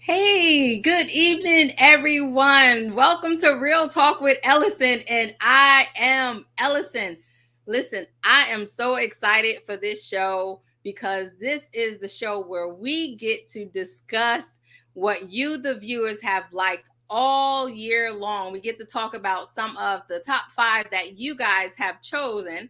Hey, good evening, everyone. Welcome to Real Talk with Ellison, and I am Ellison. Listen, I am so excited for this show because this is the show where we get to discuss what you, the viewers, have liked all year long. We get to talk about some of the top five that you guys have chosen.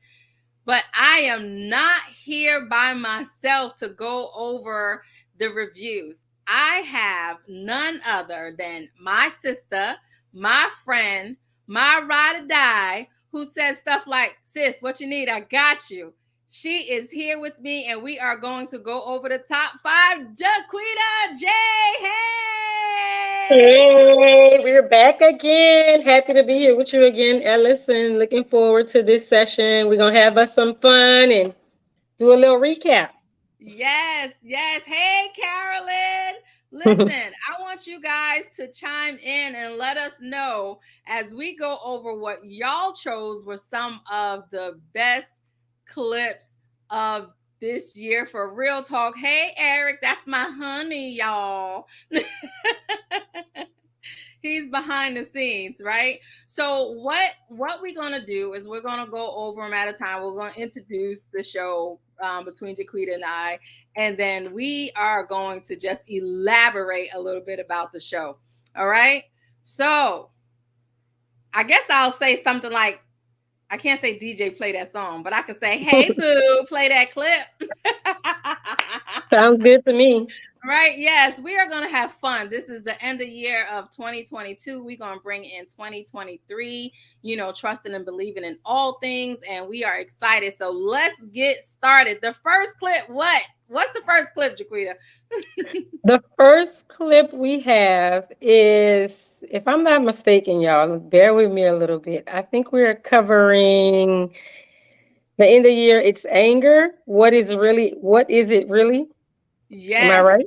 But I am not here by myself to go over the reviews. I have none other than my sister, my friend, my ride or die, who says stuff like, sis, what you need? I got you. She is here with me, and we are going to go over the top five. Jaquita J. Hey! Hey, we're back again. Happy to be here with you again, Ellison. Looking forward to this session. We're going to have us some fun and do a little recap. Yes, yes. Hey, Carolyn. Listen, I want you guys to chime in and let us know as we go over what y'all chose were some of the best clips of this year for Real Talk. Hey, Eric, that's my honey, y'all. He's behind the scenes, right? So what we're gonna do is we're gonna go over them at a time. We're gonna introduce the show between Jaquita and I, and then we are going to just elaborate a little bit about the show. All right. So I guess I'll say something like, I can't say DJ play that song, but I can say, hey boo, play that clip. Sounds good to me. Right. Yes, we are going to have fun. This is the end of year of 2022. We're going to bring in 2023, trusting and believing in all things. And we are excited. So let's get started. The first clip, what? What's the first clip, Jaquita? The first clip we have is, if I'm not mistaken, y'all, bear with me a little bit. I think we're covering the end of the year. It's anger. What is it really? Am I Yes. right?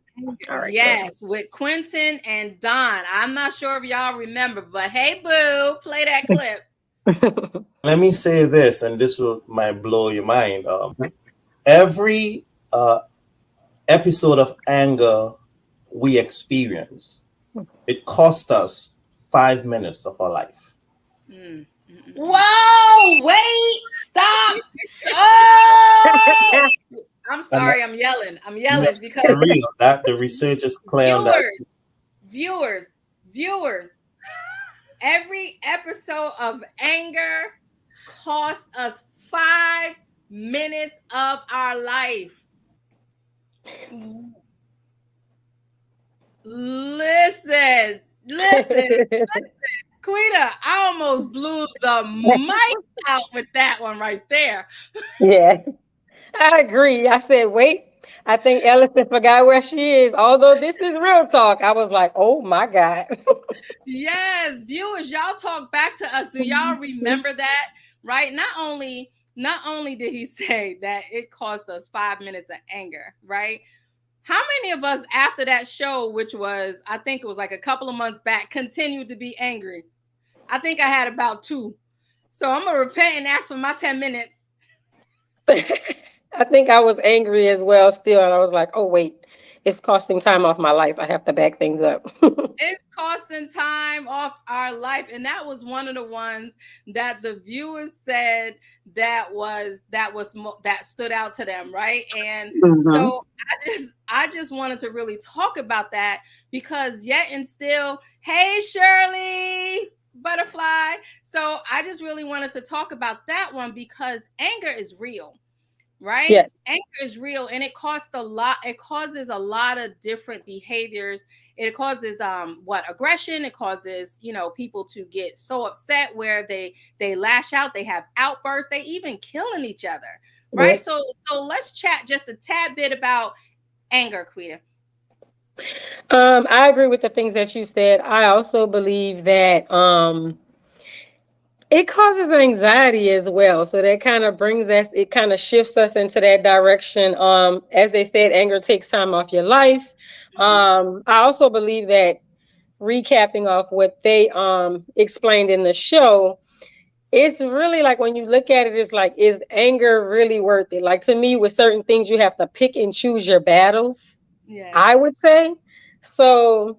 All right, Yes, with Quentin and Don. I'm not sure if y'all remember, but hey, boo, play that clip. perfect. Let me say this, and this will might blow your mind. Every episode of anger we experience, it cost us 5 minutes of our life. Mm. Whoa, wait, stop. Oh! I'm And sorry, I'm yelling. I'm no, yelling because for real, that the research is clear on that. viewers, viewers, viewers, every episode of anger cost us 5 minutes of our life. Listen, listen, Quita, I almost blew the mic out with that one right there. Yeah, I agree. I said, wait, I think Ellison forgot where she is. Although this is real talk, I was like, oh my God. Yes, viewers, y'all talk back to us. Do y'all remember that? Right? Not only did he say that it cost us 5 minutes of anger, right? How many of us after that show, which was, I think it was like a couple of months back, continued to be angry? I think I had about two. So I'm gonna repent and ask for my 10 minutes. I think I was angry as well still. And I was like, oh, wait, it's costing time off my life. I have to back things up. It's costing time off our life, and that was one of the ones that the viewers said that stood out to them, right? And Mhm. so I just wanted to really talk about that because yet and still, hey Shirley butterfly. So I just really wanted to talk about that one because anger is real, right? Yes. Anger is real and it costs a lot. It causes a lot of different behaviors. It causes aggression. It causes, people to get so upset where they lash out, they have outbursts, they even killing each other. Right. Yep. So let's chat just a tad bit about anger, Quita. I agree with the things that you said. I also believe that it causes anxiety as well. So that kind of brings us, it kind of shifts us into that direction. As they said, anger takes time off your life. Mhm. I also believe that recapping off what they explained in the show, it's really like when you look at it, it's like, is anger really worth it? Like to me, with certain things, you have to pick and choose your battles, Yes. I would say. So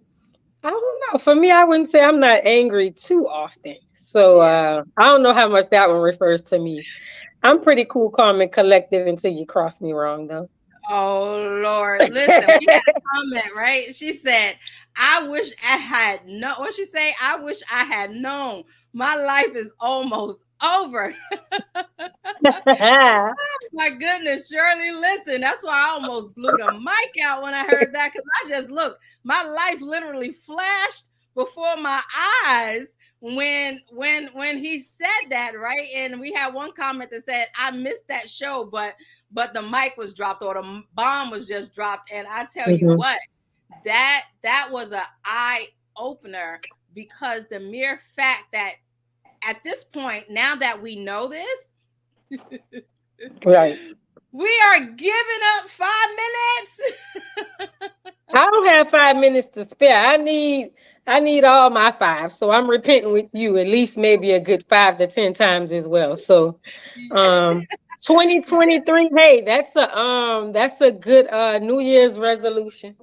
I don't know. For me, I wouldn't say I'm not angry too often. So Yeah. I don't know how much that one refers to me. I'm pretty cool, calm, and collective until you cross me wrong, though. Oh Lord, listen, we had a comment, right? She said, "I wish I had no." What she say? I wish I had known. My life is almost over. My goodness, Shirley, listen, that's why I almost blew the mic out when I heard that because I just look, my life literally flashed before my eyes when he said that, right? And we had one comment that said, I missed that show, but the mic was dropped or the bomb was just dropped. And I tell you Mhm. what, that was an eye opener because the mere fact that at this point, now that we know this, Right. we are giving up 5 minutes. I don't have 5 minutes to spare. I need all my five. So I'm repenting with you at least maybe a good 5 to 10 times as well. So um 2023, hey, that's a good New Year's resolution.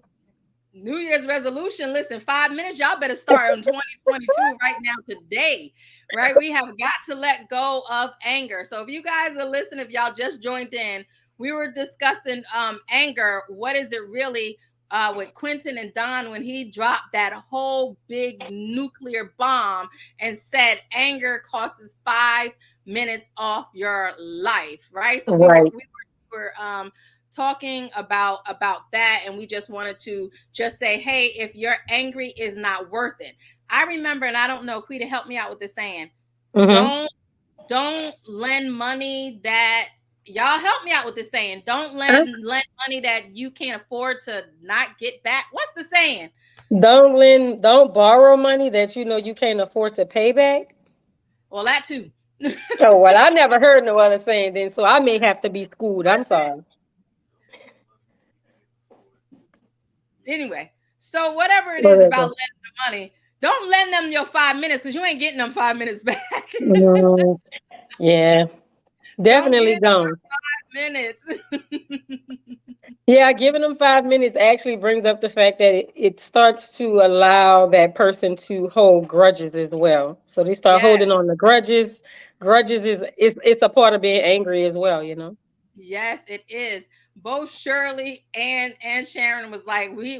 New Year's resolution. Listen, 5 minutes. Y'all better start in 2022 right now, today, right? We have got to let go of anger. So if you guys are listening, if y'all just joined in, we were discussing anger. What is it really with Quentin and Don when he dropped that whole big nuclear bomb and said anger costs 5 minutes off your life, right? So Right. we were talking about that, and we just wanted to just say, hey, if you're angry is not worth it. I remember, and I don't know, Quita, help me out with this saying, Mm-hmm. don't lend money that, y'all help me out with this saying, don't lend money that you can't afford to not get back. What's the saying? Don't borrow money that you know you can't afford to pay back. Well, that too. Oh, well, I never heard no other saying then, so I may have to be schooled. I'm sorry. Anyway, so whatever it What is is about it? lending the money, don't lend them your 5 minutes because you ain't getting them 5 minutes back. Mm, yeah, Don't definitely get don't. 5 minutes. Yeah, giving them 5 minutes actually brings up the fact that it starts to allow that person to hold grudges as well. So they start Yes. holding on to grudges. Grudges is it's a part of being angry as well, you know? Yes, it is. Both Shirley and Sharon was like, we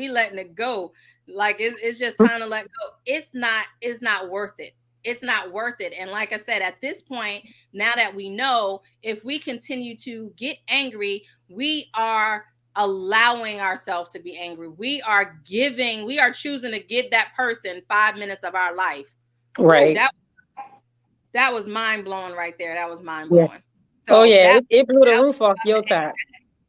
letting it go. Like it's just time to let go. It's not worth it. It's not worth it. And like I said, at this point, now that we know, if we continue to get angry, we are allowing ourselves to be angry. We are choosing to give that person 5 minutes of our life. Woo, Right. that was mind blowing right there. That was mind Yeah. blowing. Oh So yeah, that it blew the that roof off your top.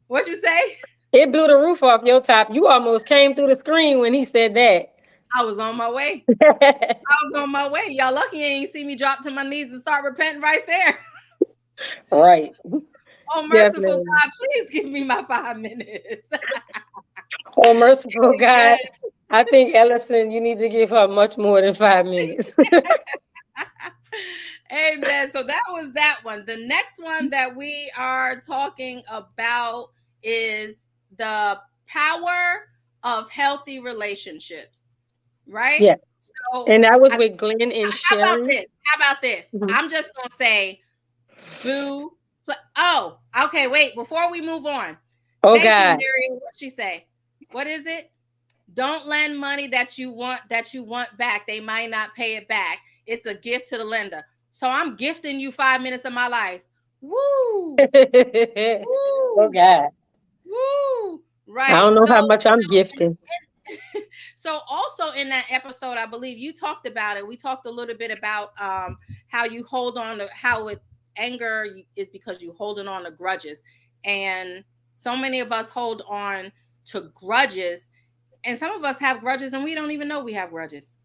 what you say? It blew the roof off your top. You almost came through the screen when he said that. I was on my way. I was on my way. Y'all lucky you ain't see me drop to my knees and start repenting right there. Right. Oh, merciful Definitely. God, please give me my 5 minutes. Oh, merciful God. Amen. I think Ellison, you need to give her much more than 5 minutes. Amen. So that was that one. The next one that we are talking about is the power of healthy relationships, right? Yeah. So And that was I, with Glenn and how about Sherry. this? How about this? Mhm. I'm just gonna say boo. Oh, okay. Wait, before we move on. Oh Thank you, God. Miriam. What she say? What is it? Don't lend money that you want back. They might not pay it back. It's a gift to the lender. So I'm gifting you 5 minutes of my life. Woo! Oh Woo! God. Woo! I Right. don't know So how much I'm gifting. so also in that episode, I believe you talked about it. We talked a little bit about how you hold on to how it anger is because you holding on to grudges, and so many of us hold on to grudges, and some of us have grudges and we don't even know we have grudges.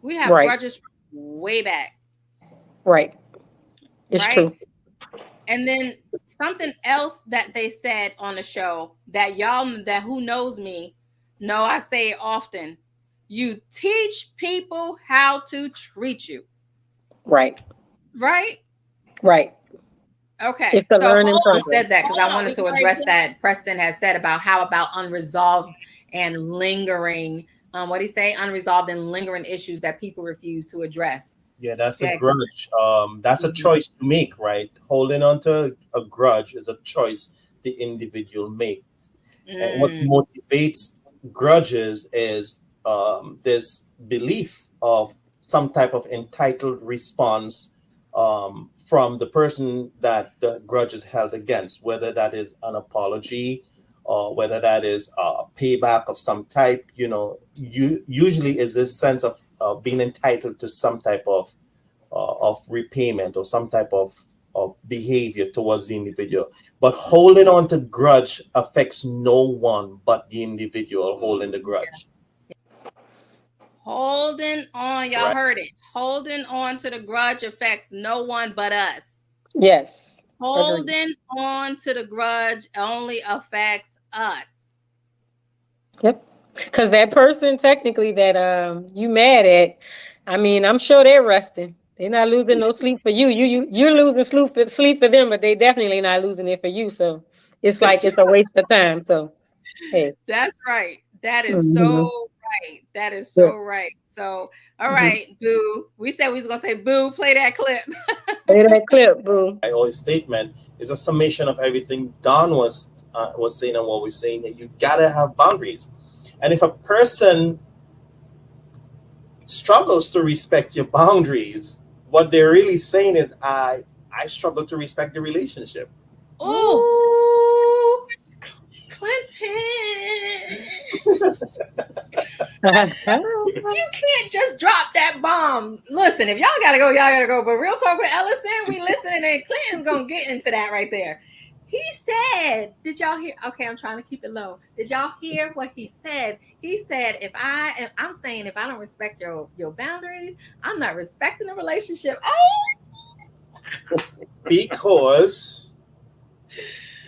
We have Right. grudges from way back, Right. It's right? true. And then something else that they said on the show that y'all that who knows me know I say it often. You teach people how to treat you, Right. right? Right. Okay. It's a So learning hold process. said that because I Hold on wanted to before I address get. that Preston has said about how about unresolved and lingering, what do you say, unresolved and lingering issues that people refuse to address. Yeah, that's a Okay. grudge. That's a Mhm. choice to make, right? Holding on to a grudge is a choice the individual makes. And what Mm, motivates grudges is this belief of some type of entitled response from the person that the grudge is held against, whether that is an apology or whether that is a payback of some type. Usually is this sense of being entitled to some type of repayment or some type of behavior towards the individual. But holding on to grudge affects no one but the individual holding the grudge. holding on, y'all Right? heard it. Holding on to the grudge affects no one but us. Yes. Agreed. Holding on to the grudge only affects us. Yep. Because that person technically that you mad at, I mean, I'm sure they're resting. They're not losing no sleep for you. You're losing sleep for them, but they definitely not losing it for you. So it's like That's it's a waste of time. So hey. That's right. That is Hmm. so right. That is Yeah. so right. So, all Hmm. right, Boo. We said we was gonna say Boo. Play that clip. Play that clip, boo. Or his statement is a summation of everything Don was saying and what we're saying, that you gotta have boundaries. And if a person struggles to respect your boundaries, what they're really saying is, I struggle to respect the relationship. Oh, Clinton. You can't just drop that bomb. Listen, if y'all gotta go, y'all gotta go. But real talk with Ellison, we listening, and Clinton's gonna get into that right there. He said, "Did y'all hear?" Okay, I'm trying to keep it low. Did y'all hear what he said? He said, I'm saying, if I don't respect your boundaries, I'm not respecting the relationship." Because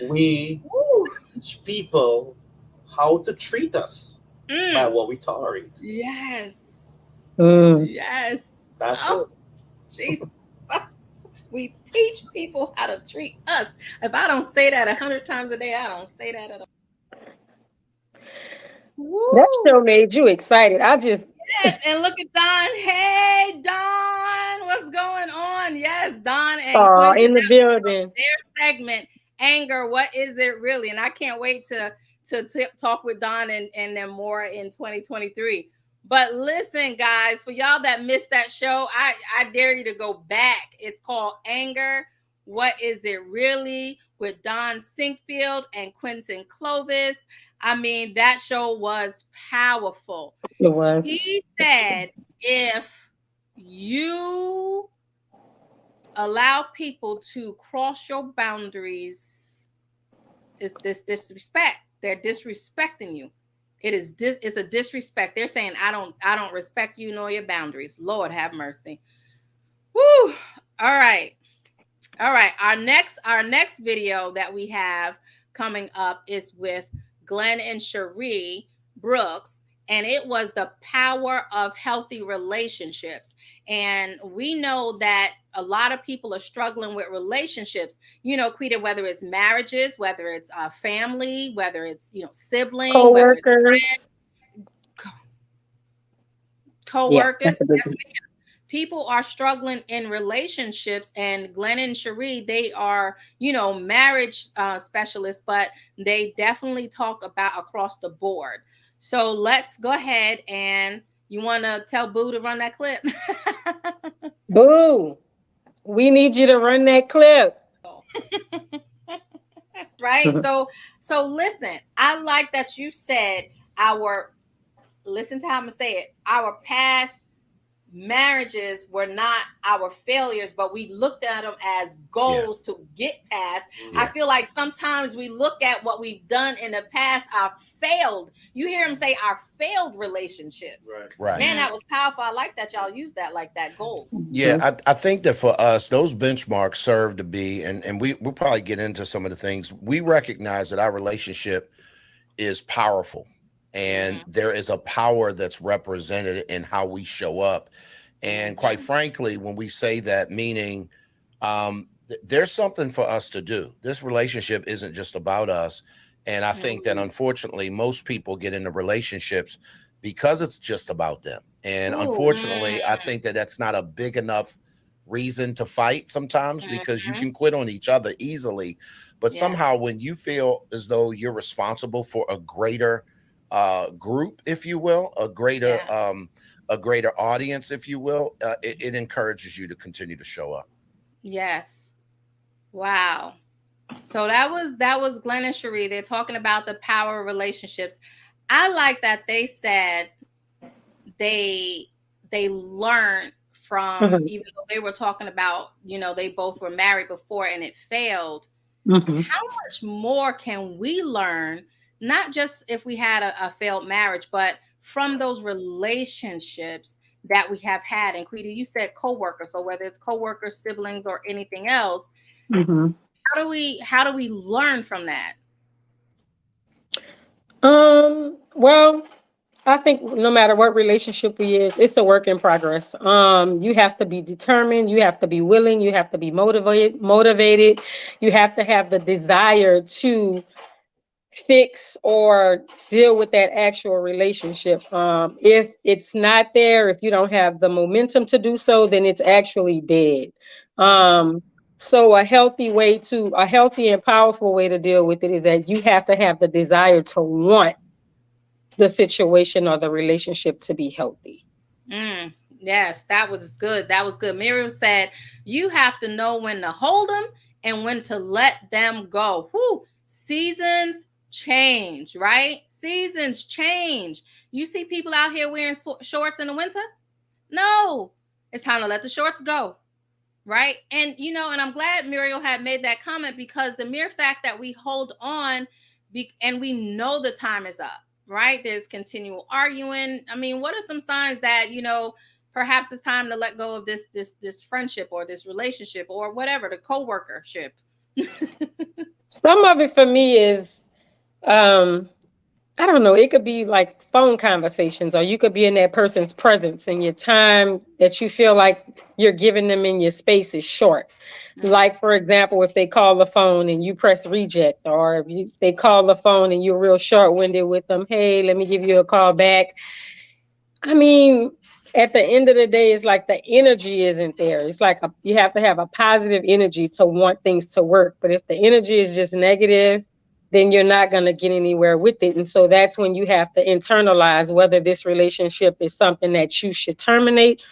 we Oh, teach people how to treat us by mm, what we tolerate. yes, Mm. yes. That's Oh, it. Jesus. We teach people how to treat us. If I don't say that 100 times a day, I don't say that at all. That Woo! show made you excited. I just Yes, and look at Don. Hey, Don, what's going on? Yes, Don and saw Quentin. in the building. Their segment, Anger, what is it really? And I can't wait to talk with Don and them more in 2023. But listen, guys, for y'all that missed that show, I dare you to go back. It's called Anger, What Is It Really? With Don Sinkfield and Quentin Clovis. I mean, that show was powerful. It was. He said, if you allow people to cross your boundaries, it's this disrespect. They're disrespecting you. It's a disrespect. They're saying, I don't respect you nor your boundaries. Lord have mercy. Woo. All right. All right. Our next video that we have coming up is with Glenn and Cherie Brooks, and it was the power of healthy relationships. And we know that a lot of people are struggling with relationships. Quita, whether it's marriages, whether it's family, whether it's sibling, whether it's Co-workers. Yeah, co-workers. that's a big Yes, people are struggling in relationships, and Glenn and Cherie, they are marriage specialists, but they definitely talk about across the board. So let's go ahead, and you want to tell Boo to run that clip. boo. We need you to run that clip. Right, so listen, I like that you said our listen to how I'm gonna say it, our past marriages were not our failures, but we looked at them as goals to get past. I feel like sometimes we look at what we've done in the past, our failed, you hear him say our failed relationships. Right. Man, that was powerful. I like that y'all use that like that, goals. Yeah, I think that for us, those benchmarks serve to be, and we'll probably get into some of the things. We recognize that our relationship is powerful, and there is a power that's represented in how we show up. And quite frankly, when we say that, meaning there's something for us to do. This relationship isn't just about us. And I think that unfortunately, most people get into relationships because it's just about them. And unfortunately, I think that that's not a big enough reason to fight sometimes, because you can quit on each other easily. But somehow when you feel as though you're responsible for a greater group, if you will, a greater audience, if you will, it encourages you to continue to show up. Yes. Wow. So that was Glenn and Cherie. They're talking about the power of relationships. I like that they said they learned from, even though they were talking about, they both were married before and it failed. How much more can we learn, not just if we had a failed marriage, but from those relationships that we have had? And Quita, you said co-workers, so whether it's co-workers, siblings, or anything else, how do we learn from that? Well, I think no matter what relationship we is, it's a work in progress. You have to be determined, you have to be willing, you have to be motivated, you have to have the desire to fix or deal with that actual relationship. If it's not there, if you don't have the momentum to do so, then it's actually dead. So a healthy and powerful way to deal with it is that you have to have the desire to want the situation or the relationship to be healthy. Yes, that was good. That was good. Miriam said, you have to know when to hold them and when to let them go. Whew. Seasons change, right? Seasons change. You see people out here wearing shorts in the winter? No, it's time to let the shorts go. Right. And, and I'm glad Muriel had made that comment, because the mere fact that we hold on and we know the time is up, right? There's continual arguing. I mean, what are some signs that, perhaps it's time to let go of this friendship or this relationship or whatever, the co-workership? Some of it for me is, I don't know, it could be like phone conversations, or you could be in that person's presence and your time that you feel like you're giving them in your space is short. Like, for example, if they call the phone and you press reject, or if they call the phone and you're real short-winded with them, hey, let me give you a call back. I mean, at the end of the day, it's like the energy isn't there. It's like you have to have a positive energy to want things to work. But if the energy is just negative, then you're not going to get anywhere with it. And so that's when you have to internalize whether this relationship is something that you should terminate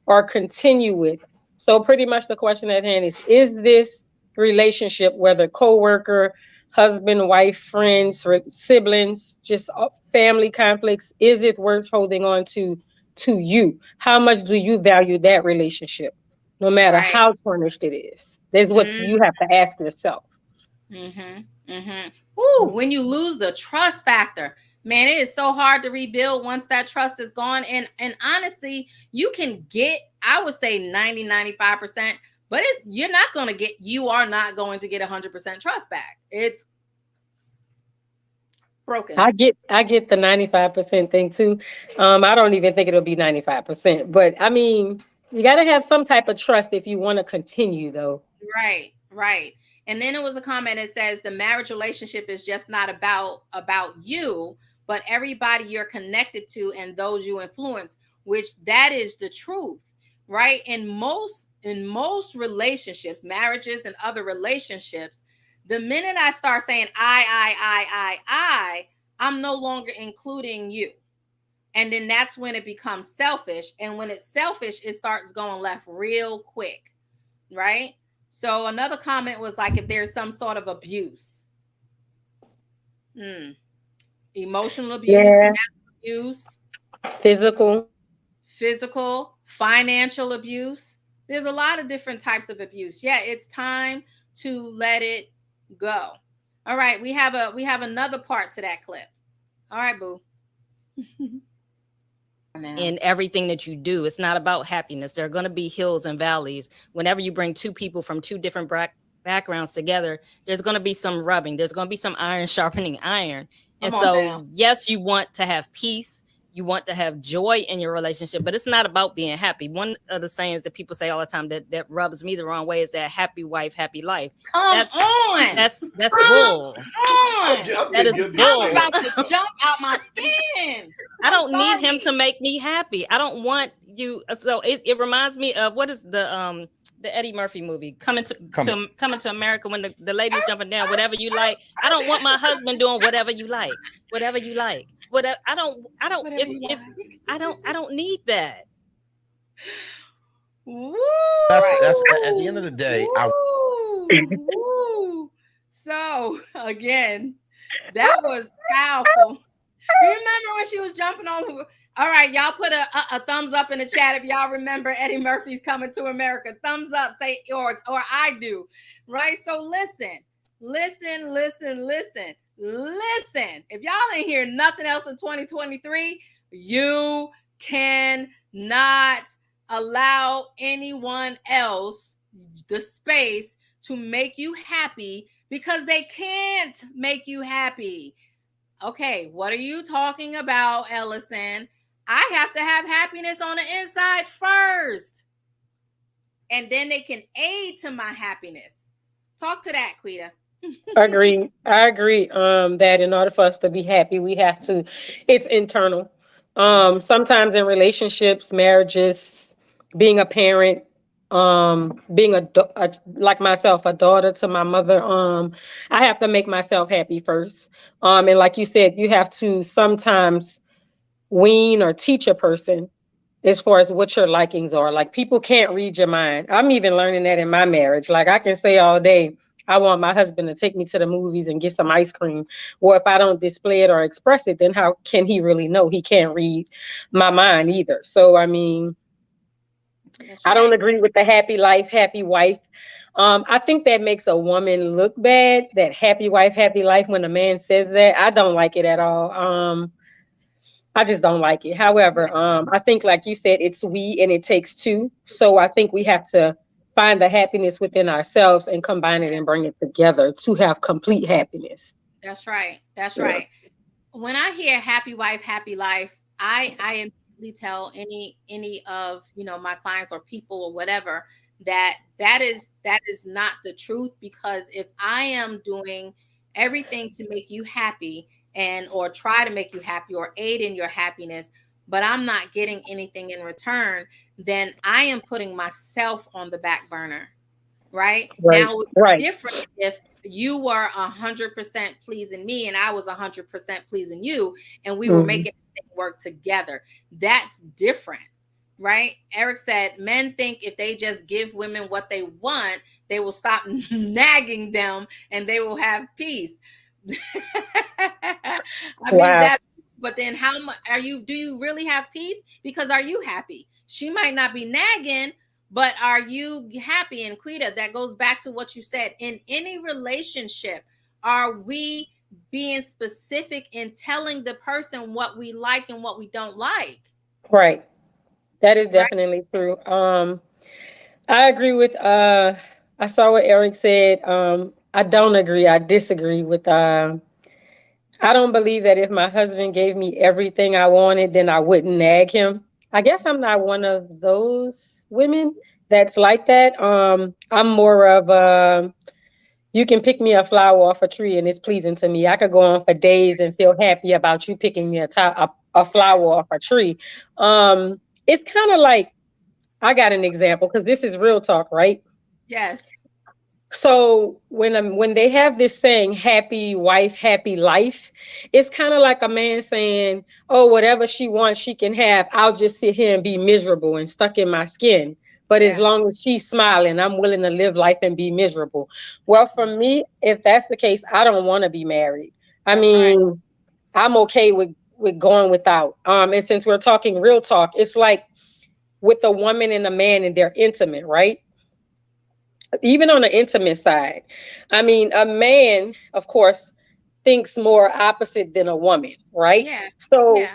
or continue with. So pretty much the question at hand is this relationship, whether coworker, husband, wife, friends, siblings, just family conflicts, is it worth holding on to you? How much do you value that relationship? No matter how tarnished it is. That's what you have to ask yourself. Ooh, when you lose the trust factor, man, it is so hard to rebuild once that trust is gone. And honestly, you can get, I would say 95%, but you are not going to get 100% trust back. It's broken. I get the 95% thing too. I don't even think it'll be 95%, but I mean, you got to have some type of trust if you want to continue, though. Right. And then it was a comment that says the marriage relationship is just not about you, but everybody you're connected to and those you influence, which that is the truth, right? In most relationships, marriages and other relationships, the minute I start saying I'm no longer including you. And then that's when it becomes selfish. And when it's selfish, it starts going left real quick, right? So another comment was like, if there's some sort of abuse, emotional abuse, abuse, physical, financial abuse. There's a lot of different types of abuse. Yeah, it's time to let it go. All right, we have another part to that clip. All right, boo. In everything that you do, it's not about happiness. There are going to be hills and valleys. Whenever you bring two people from two different backgrounds together, there's going to be some rubbing. There's going to be some iron sharpening iron. And so, yes, you want to have peace. you want to have joy in your relationship, but it's not about being happy. One of the sayings that people say all the time that rubs me the wrong way is that happy wife, happy life. Come on. That's Come bull. on. That is I'm bull. about to jump out my skin. I don't need him to make me happy. I don't want you. So it reminds me of, what is the Eddie Murphy movie, Coming to America, when the lady's jumping down, whatever you like. I don't want my husband doing whatever you like. Whatever you like. Whatever. I don't if I don't need that. Woo! That's at the end of the day. Woo! So again, that was powerful. Remember when she was jumping on? All right, y'all put a thumbs up in the chat if y'all remember Eddie Murphy's Coming to America. Thumbs up, say or I do. Right? So listen. If y'all ain't hear nothing else in 2023, you cannot allow anyone else the space to make you happy, because they can't make you happy. Okay, what are you talking about, Ellasin? I have to have happiness on the inside first, and then they can aid to my happiness. Talk to that, Quita. I agree that in order for us to be happy, we have to, it's internal. Sometimes in relationships, marriages, being a parent, being like myself, a daughter to my mother, I have to make myself happy first. And like you said, you have to sometimes wean or teach a person as far as what your likings are. Like, people can't read your mind. I'm even learning that in my marriage. Like, I can say all day, I want my husband to take me to the movies and get some ice cream. Or if I don't display it or express it, then how can he really know? He can't read my mind either. So, I mean, I don't agree with the happy life, happy wife. I think that makes a woman look bad, that happy wife, happy life, when a man says that. I don't like it at all. I just don't like it. However, I think, like you said, it's we and it takes two. So I think we have to find the happiness within ourselves and combine it and bring it together to have complete happiness. That's right. That's right. When I hear happy wife, happy life, I immediately tell any of my clients or people or whatever that is not the truth, because if I am doing everything to make you happy and or try to make you happy or aid in your happiness, but I'm not getting anything in return, then I am putting myself on the back burner. Right? Now, it would be different if you were 100% pleasing me and I was 100% pleasing you, and we were making it work together. That's different, right? Eric said men think if they just give women what they want, they will stop nagging them and they will have peace. Mean that. But then how much do you really have peace? Because are you happy? She might not be nagging, but are you happy? And Quita, that goes back to what you said. In any relationship, are we being specific in telling the person what we like and what we don't like? Right. That is definitely true. I agree with I saw what Eric said. I don't agree. I disagree with I don't believe that if my husband gave me everything I wanted, then I wouldn't nag him. I guess I'm not one of those women that's like that. I'm more of you can pick me a flower off a tree and it's pleasing to me. I could go on for days and feel happy about you picking me a flower off a tree. It's kind of like, I got an example because this is real talk, right? Yes. So when they have this saying, happy wife, happy life, it's kind of like a man saying, oh, whatever she wants, she can have. I'll just sit here and be miserable and stuck in my skin. But as long as she's smiling, I'm willing to live life and be miserable. Well, for me, if that's the case, I don't want to be married. I mean, I'm okay with going without. And since we're talking real talk, it's like with a woman and a man and they're intimate, right? Even on the intimate side. I mean, a man, of course, thinks more opposite than a woman, right? Yeah. So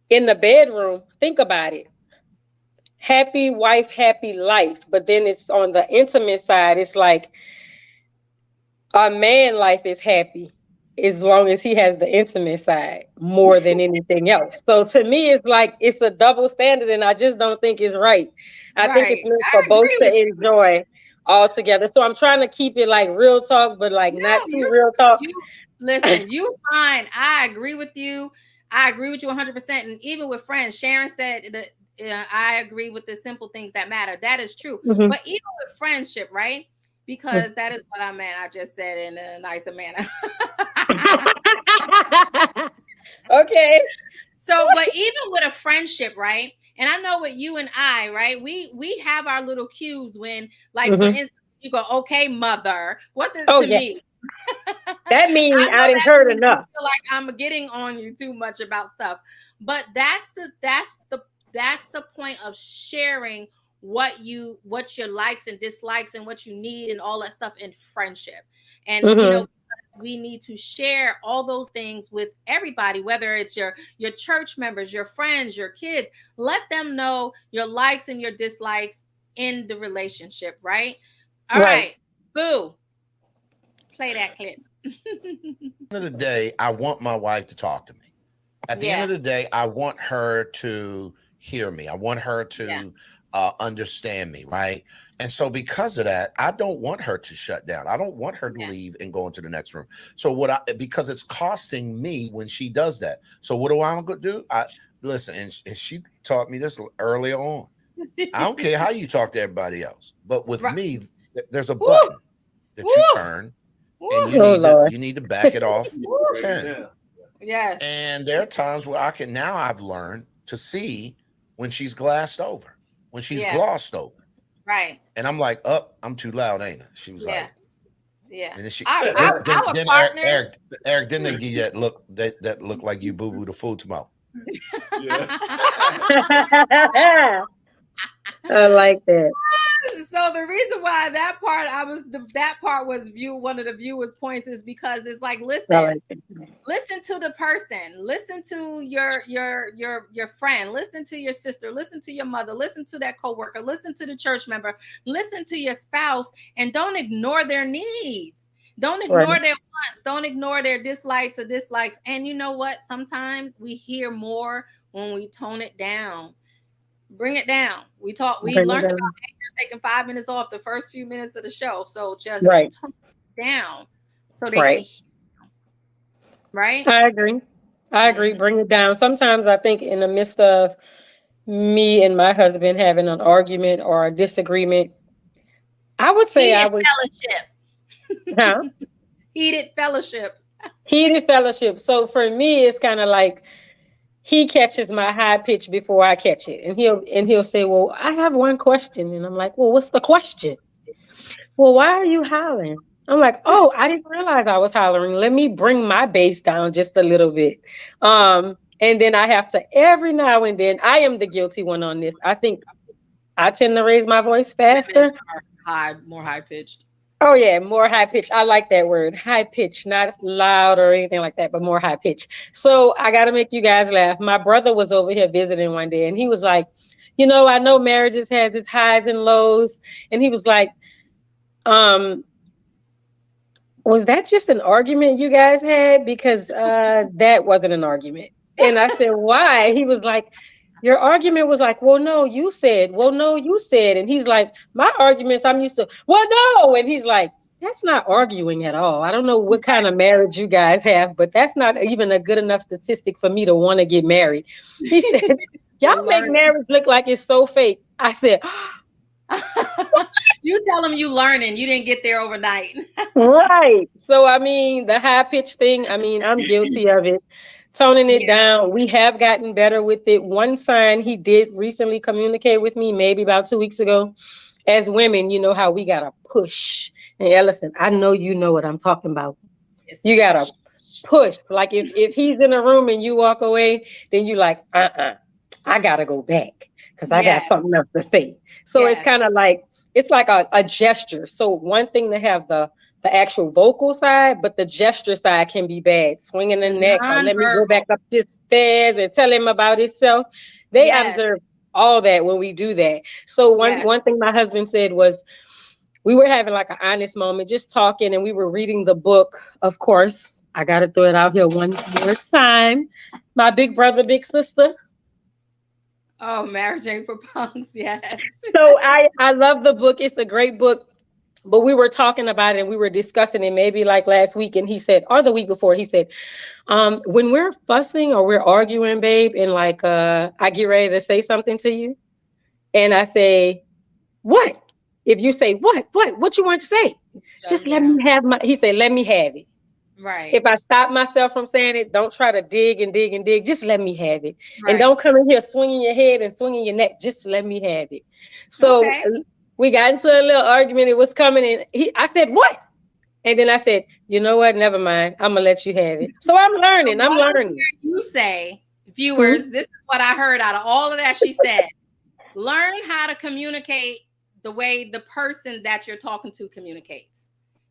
in the bedroom, think about it. Happy wife, happy life. But then it's on the intimate side, it's like a man life is happy. as long as he has the intimate side more than anything else. So to me, it's like it's a double standard, and I just don't think it's right. I think Right. it's meant for I both agree to with you. enjoy all together. So I'm trying to keep it like real talk, but like No, not too real talk. you listen, you fine. I agree with you. I agree with you 100%. And even with friends, Sharon said that I agree with the simple things that matter. That is true. Mhm. But even with friendship, right? Because that is what I meant. I just said in a nicer manner. Okay. So, but even with a friendship, right? And I know with you and I, right? We have our little cues when, like, for Mhm. instance, you go, "Okay, mother." What does Oh to yes, me? that I means I know didn't that heard means you enough. feel like I'm getting on you too much about stuff. But that's the point of sharing what your likes and dislikes and what you need and all that stuff in friendship. And Mhm. we need to share all those things with everybody, whether it's your church members, your friends, your kids. Let them know your likes and your dislikes in the relationship, right? All Right. right. Boo. Play that clip. End of the day, I want my wife to talk to me. At the end Yeah. of the day, I want her to hear me. I want her Yeah. to understand me, right? And so, because of that, I don't want her to shut down. I don't want her to Yeah. leave and go into the next room. So, because it's costing me when she does that. So, what do I going to do? I listen, and she taught me this early on. I don't care how you talk to everybody else, but with Right. me, there's a Woo, button that you woo, turn, and woo, you Oh need to Lord. you need to back it off woo. 10. Yes. And there are times where I've learned to see when she's glassed over, when she's Yeah. glossed over. Right. And I'm like, oh, I'm too loud, ain't I? She was Yeah. like, Yeah. and then she Our then our, then our then partners. Eric, then they give you that look that look like you boo boo the food tomorrow. Yeah. I like that. So the reason why that part was one of the viewers' points is because it's like, I listen, like that. listen to the person, listen to your friend, listen to your sister, listen to your mother, listen to that coworker, listen to the church member, listen to your spouse, and don't ignore their needs. Don't Right. ignore their wants. Don't ignore their dislikes. And you know what? Sometimes we hear more when we tone it down. Bring it down. We Bring it learned down. about taking 5 minutes off the first few minutes of the show. So just Right. tone it down so they can Right. hear, right? I agree. I agree. Mhm. Bring it down. Sometimes I think in the midst of me and my husband having an argument or a disagreement, I would say I Heated would, huh? fellowship. Heated fellowship. Heated fellowship. So for me, it's kind of like he catches my high pitch before I catch it, and he'll say, "Well, I have one question," and I'm like, "Well, what's the question?" "Well, why are you hollering?" I'm like, "Oh, I didn't realize I was hollering. Let me bring my bass down just a little bit." And then I have to every now and then. I am the guilty one on this. I think I tend to raise my voice Women faster. are more high pitched. Oh yeah, more high pitch. I like that word. High pitch, not loud or anything like that, but more high pitch. So I gotta make you guys laugh. My brother was over here visiting one day and he was like, I know marriages has its highs and lows. And he was like, um, was that just an argument you guys had? Because that wasn't an argument. And I said, why? He was like, your argument was like, well, no, you said, well, no, you said. And he's like, my arguments, I'm used to, well, no. And he's like, that's not arguing at all. I don't know what kind of marriage you guys have, but that's not even a good enough statistic for me to want to get married. He said, y'all You're make learning. marriage look like it's so fake. I said, You tell them you learning. You didn't get there overnight. right. So, I mean, the high pitch thing, I mean, I'm guilty of it. Toning it Yeah. down. We have gotten better with it. One sign he did recently communicate with me, maybe about 2 weeks ago. As women, you know how we got to push. And Ellison, I know you know what I'm talking about. It's, You got to push. Like if he's in a room and you walk away, then you like, I got to go back because I got yes. something else to say. So it's Yes. kind of like, it's like a gesture. So one thing to have the actual vocal side, but the gesture side can be bad. Swinging the The neck or let me go back nonverbal. up this stairs and tell him about himself. They Yes. observe all that when we do that. So one Yes. one thing my husband said was we were having like an honest moment, just talking, and we were reading the book, of course, I got to throw it out here one more time. My big brother, big sister. Oh, Mary Jane for Punks, yes. So I love the book. It's a great book. But we were talking about it and we were discussing it maybe like last week. And he said, or the week before, he said, when we're fussing or we're arguing, babe, and like I get ready to say something to you, and I say, what? If you say, what you want to say? Just Shutting let me down. have my, he said, let me have it. Right. If I stop myself from saying it, don't try to dig and dig and dig. Just let me have it. And Right. don't come in here swinging your head and swinging your neck. Just let me have it. So Okay. we got into a little argument. It was coming and I said, what? And then I said, you know what? Never mind. I'm going to let you have it. So I'm So learning. I'm what I'm learning. hearing you say, Hmm? viewers, this is what I heard out of all of that she said. Learn how to communicate the way the person that you're talking to communicates.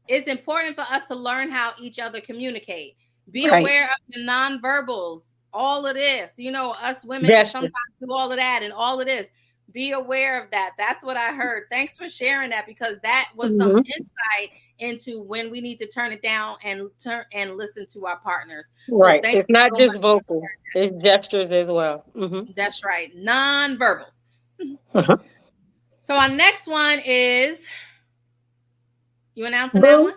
It's important for us to learn how each other communicate. Be Right. aware of the nonverbals, all of this. You know, us women can Gestures. sometimes do all of that and all of this. Be aware of that. That's what I heard. Thanks for sharing that because that was some Hmm. insight into when we need to turn it down and turn and listen to our partners. So Right. thank It's you not so much. just vocal. It's gestures as well. Hmm. That's right. Nonverbals. Uh-huh. So our next one is you announcing that Boom. one?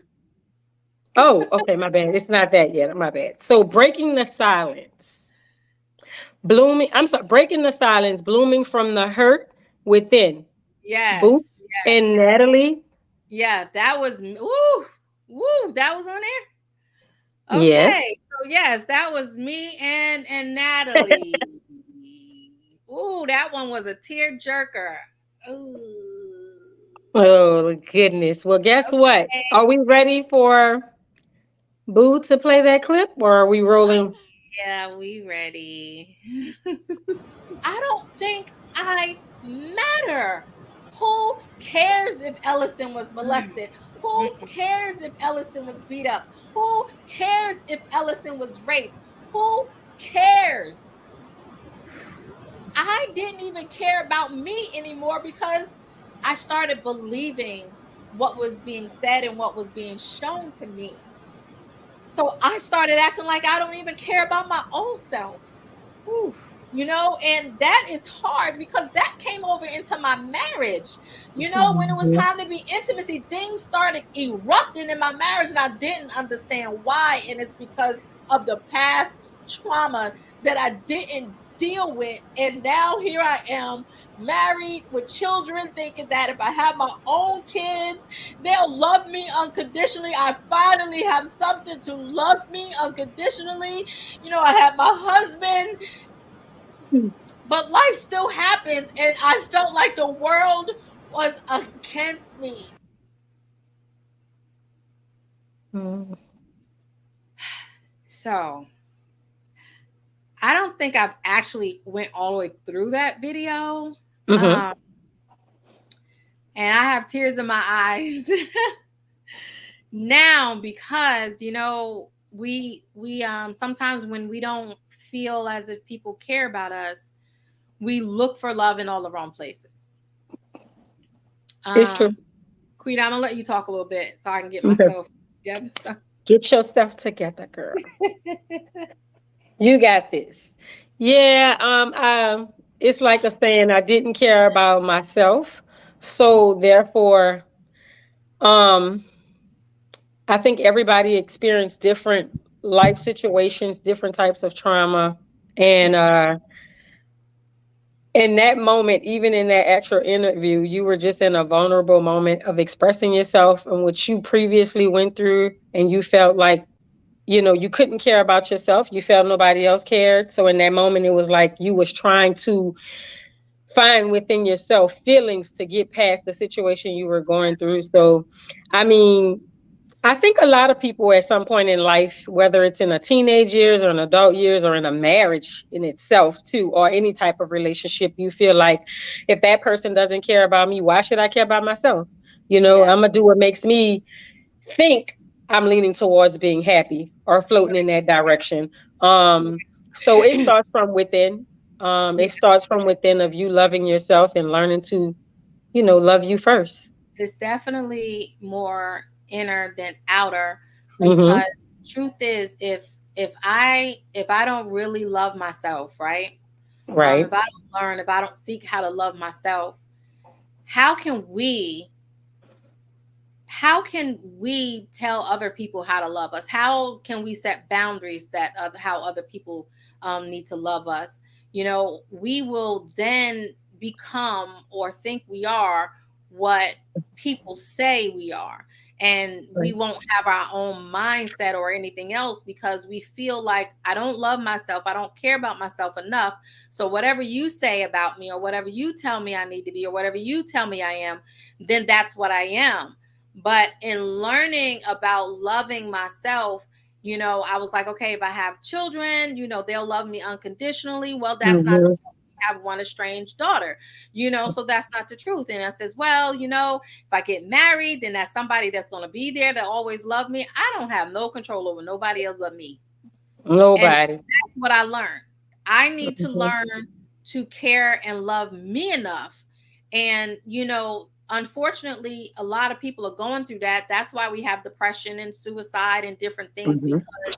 Oh, okay. My bad. It's not that yet. My bad. So breaking the silence. Blooming, I'm sorry, breaking the silence, blooming from the hurt within. Boo Yes, and yes. Natalie. Yeah, that was woo, that was on there. Yes. Okay, so yes, that was me and Natalie. Ooh, that one was a tear jerker. Ooh. Oh goodness. Well, guess what? Okay. Are we ready for Boo to play that clip or are we rolling? Yeah, we ready. I don't think I matter. Who cares if Ellison was molested? Who cares if Ellison was beat up? Who cares if Ellison was raped? Who cares? I didn't even care about me anymore because I started believing what was being said and what was being shown to me. So I started acting like I don't even care about my own self. Whew. You know, and that is hard because that came over into my marriage. You know, when it was Mhm. time to be intimacy, things started erupting in my marriage, and I didn't understand why. And it's because of the past trauma that I didn't deal with. And now here I am, married with children, thinking that if I have my own kids, they'll love me unconditionally. I finally have something to love me unconditionally. You know, I have my husband, but life still happens, and I felt like the world was against me. Mhm. So I don't think I've actually went all the way through that video. Mhm. Um, and I have tears in my eyes now because you know we sometimes when we don't feel as if people care about us, we look for love in all the wrong places. It's true. Um, Queen, I'm gonna let you talk a little bit so I can get Okay. myself together. So. Get yourself together, girl. You got this. Yeah, it's like a saying, I didn't care about myself. So therefore, um, I think everybody experienced different life situations, different types of trauma. And in that moment, even in that actual interview, you were just in a vulnerable moment of expressing yourself and what you previously went through, and you felt like, you couldn't care about yourself. You felt nobody else cared. So in that moment, it was like you was trying to find within yourself feelings to get past the situation you were going through. So, I mean, I think a lot of people at some point in life, whether it's in a teenage years or an adult years or in a marriage in itself too, or any type of relationship, you feel like if that person doesn't care about me, why should I care about myself? Yeah. I'm gonna do what makes me think I'm leaning towards being happy or floating in that direction. So it starts from within. Yeah. It starts from within of you loving yourself and learning to, love you first. It's definitely more inner than outer Mm-hmm. because truth is, if I don't really love myself, right? Right. If I don't learn, if I don't seek how to love myself, how can we how can we tell other people how to love us? How can we set boundaries that of how other people need to love us? We will then become or think we are what people say we are. And we Right. won't have our own mindset or anything else because we feel like I don't love myself. I don't care about myself enough. So, whatever you say about me, or whatever you tell me I need to be, or whatever you tell me I am, then that's what I am. But in learning about loving myself, I was like, okay, if I have children, they'll love me unconditionally. Well, that's not Mm-hmm. have one estranged daughter, so that's not the truth. And I says, well, if I get married, then that's somebody that's going to be there to always love me. I don't have no control over nobody else but me. And Nobody. that's what I learned. I need to Mm-hmm. learn to care and love me enough. And, unfortunately, a lot of people are going through that. That's why we have depression and suicide and different things, Mm-hmm. because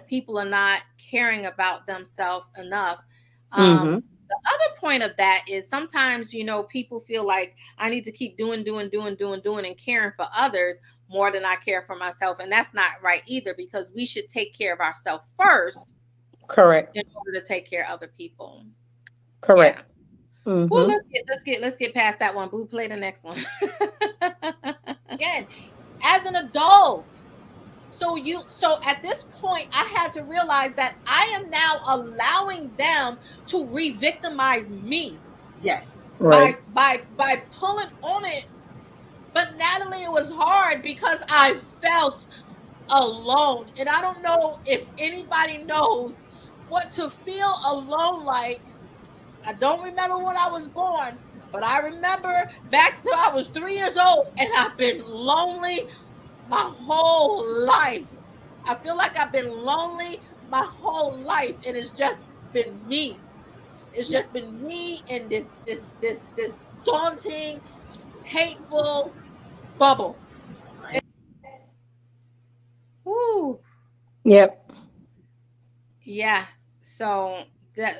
people are not caring about themselves enough. Mm-hmm. The other point of that is sometimes, people feel like I need to keep doing, and caring for others more than I care for myself. And that's not right either, because we should take care of ourselves first Correct. in order to take care of other people. Yeah. Correct. Well, Mm-hmm. let's get past that one. Boo, play the next one. Again, as an adult. So at this point, I had to realize that I am now allowing them to re-victimize me. Yes. Right. By pulling on it. But Natalie, it was hard because I felt alone. And I don't know if anybody knows what to feel alone like. I don't remember when I was born, but I remember back to I was 3 years old, and I've been lonely my whole life. I feel like I've been lonely my whole life, and it's just been me. It's Yes. just been me in this daunting, hateful bubble. Right. Woo. Yep. Yeah. So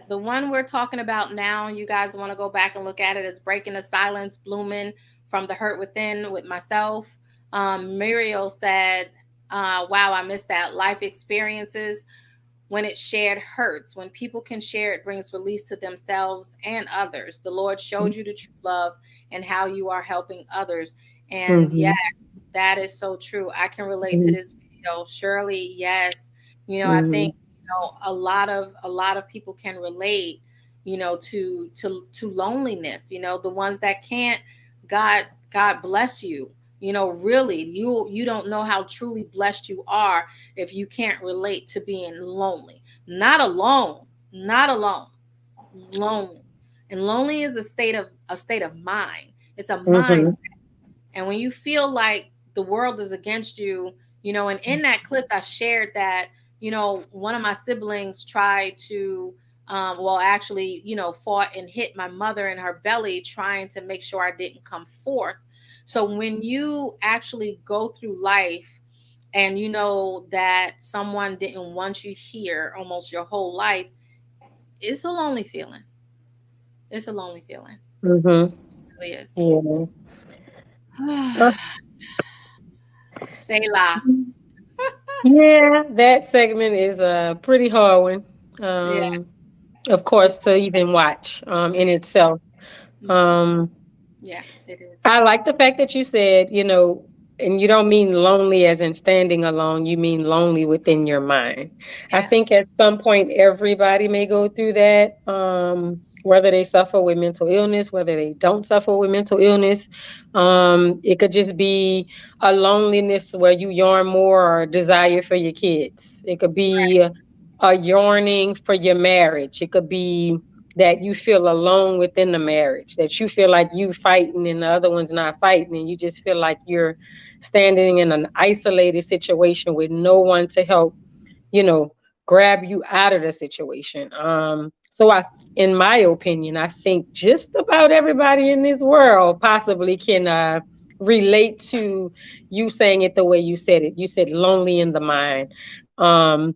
the one we're talking about now, you guys want to go back and look at it, is Breaking the Silence, Blooming from the Hurt Within with myself. Muriel said, wow, I missed that. Life experiences when it's shared hurts. When people can share, it brings release to themselves and others. The Lord showed you the true love and how you are helping others. And Mm-hmm. yes, that is so true. I can relate to Mm-hmm. this video. Surely, yes. I Mm-hmm. think a lot of people can relate, to loneliness. The ones that can't, God bless you. Really, you don't know how truly blessed you are if you can't relate to being lonely. Not alone, not alone, lonely. And lonely is a state of mind. It's a mind. Mm-hmm. And when you feel like the world is against you, and in that clip I shared that, one of my siblings tried to, well, actually, fought and hit my mother in her belly, trying to make sure I didn't come forth. So when you actually go through life and you know that someone didn't want you here almost your whole life, it's a lonely feeling. It's a lonely feeling. Mm-hmm. It really is. Yeah. Uh, Selah. yeah, that segment is a pretty hard one. Yeah. Of course, to even watch in itself. Mhm. Um, Yeah, it is. I like the fact that you said, and you don't mean lonely as in standing alone, you mean lonely within your mind. I Yeah. think at some point everybody may go through that, whether they suffer with mental illness, whether they don't suffer with mental illness. It could just be a loneliness where you yearn more or desire for your kids. It could be a yearning for your marriage. It could be that you feel alone within the marriage, that you feel like you fighting and the other one's not fighting, and you just feel like you're standing in an isolated situation with no one to help, you know, grab you out of the situation. So in my opinion, I think just about everybody in this world possibly can relate to you saying it the way you said it. You said lonely in the mind. Um,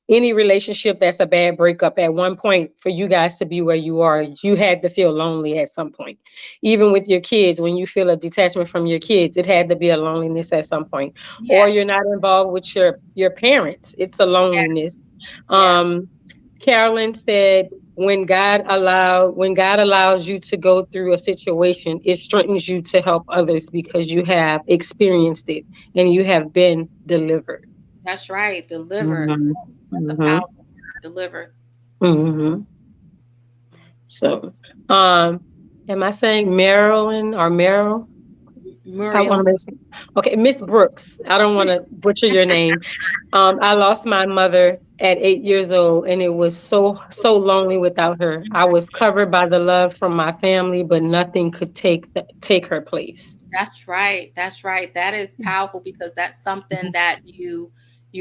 any relationship that's a bad breakup, at one point, for you guys to be where you are, you had to feel lonely at some point. Even with your kids, when you feel a detachment from your kids, it had to be a loneliness at some point. Or Yeah. you're not involved with your parents, it's a Yeah. loneliness. Yeah. um Carolyn said, when God allows you to go through a situation, it strengthens you to help others because you have experienced it and you have been delivered. That's right. Delivered. Hmm. That's a Hmm. powerful word, delivered. Hmm. So, am I saying Marilyn or Meryl? I want to Muriel. make sure. Okay, Miss Brooks. I don't want to butcher your name. I lost my mother at 8 years old, and it was so lonely without her. I was covered by the love from my family, but nothing could take her place. That's right. That's right. That is powerful because that's something that you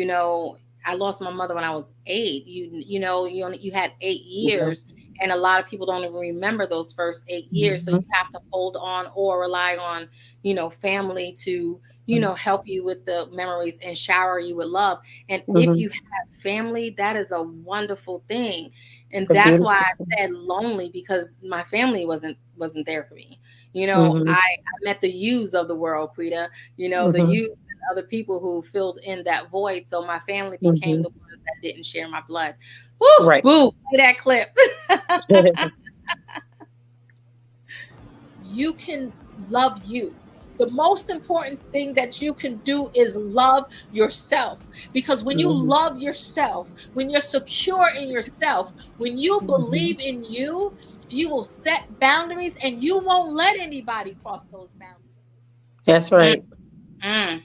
know, I lost my mother when I was 8. You know, you had 8 years, and a lot of people don't even remember those first 8 years. So you Mhm, have to hold on or rely on, family to, help you with the memories and shower you with love. And if mhm. you have family, that is a wonderful thing. It's And a that's why beautiful I thing. said lonely, because my family wasn't there for me. Mhm, I met the yous of the world, Quita, the mhm, yous and other people who filled in that void. So my family became mhm. the ones that didn't share my blood. Woo, Right. boo, play that clip. You can love you. The most important thing that you can do is love yourself. Because when you Mhm, love yourself, when you're secure in yourself, when you mhm. believe in you, you will set boundaries and you won't let anybody cross those That's boundaries. right. Mm.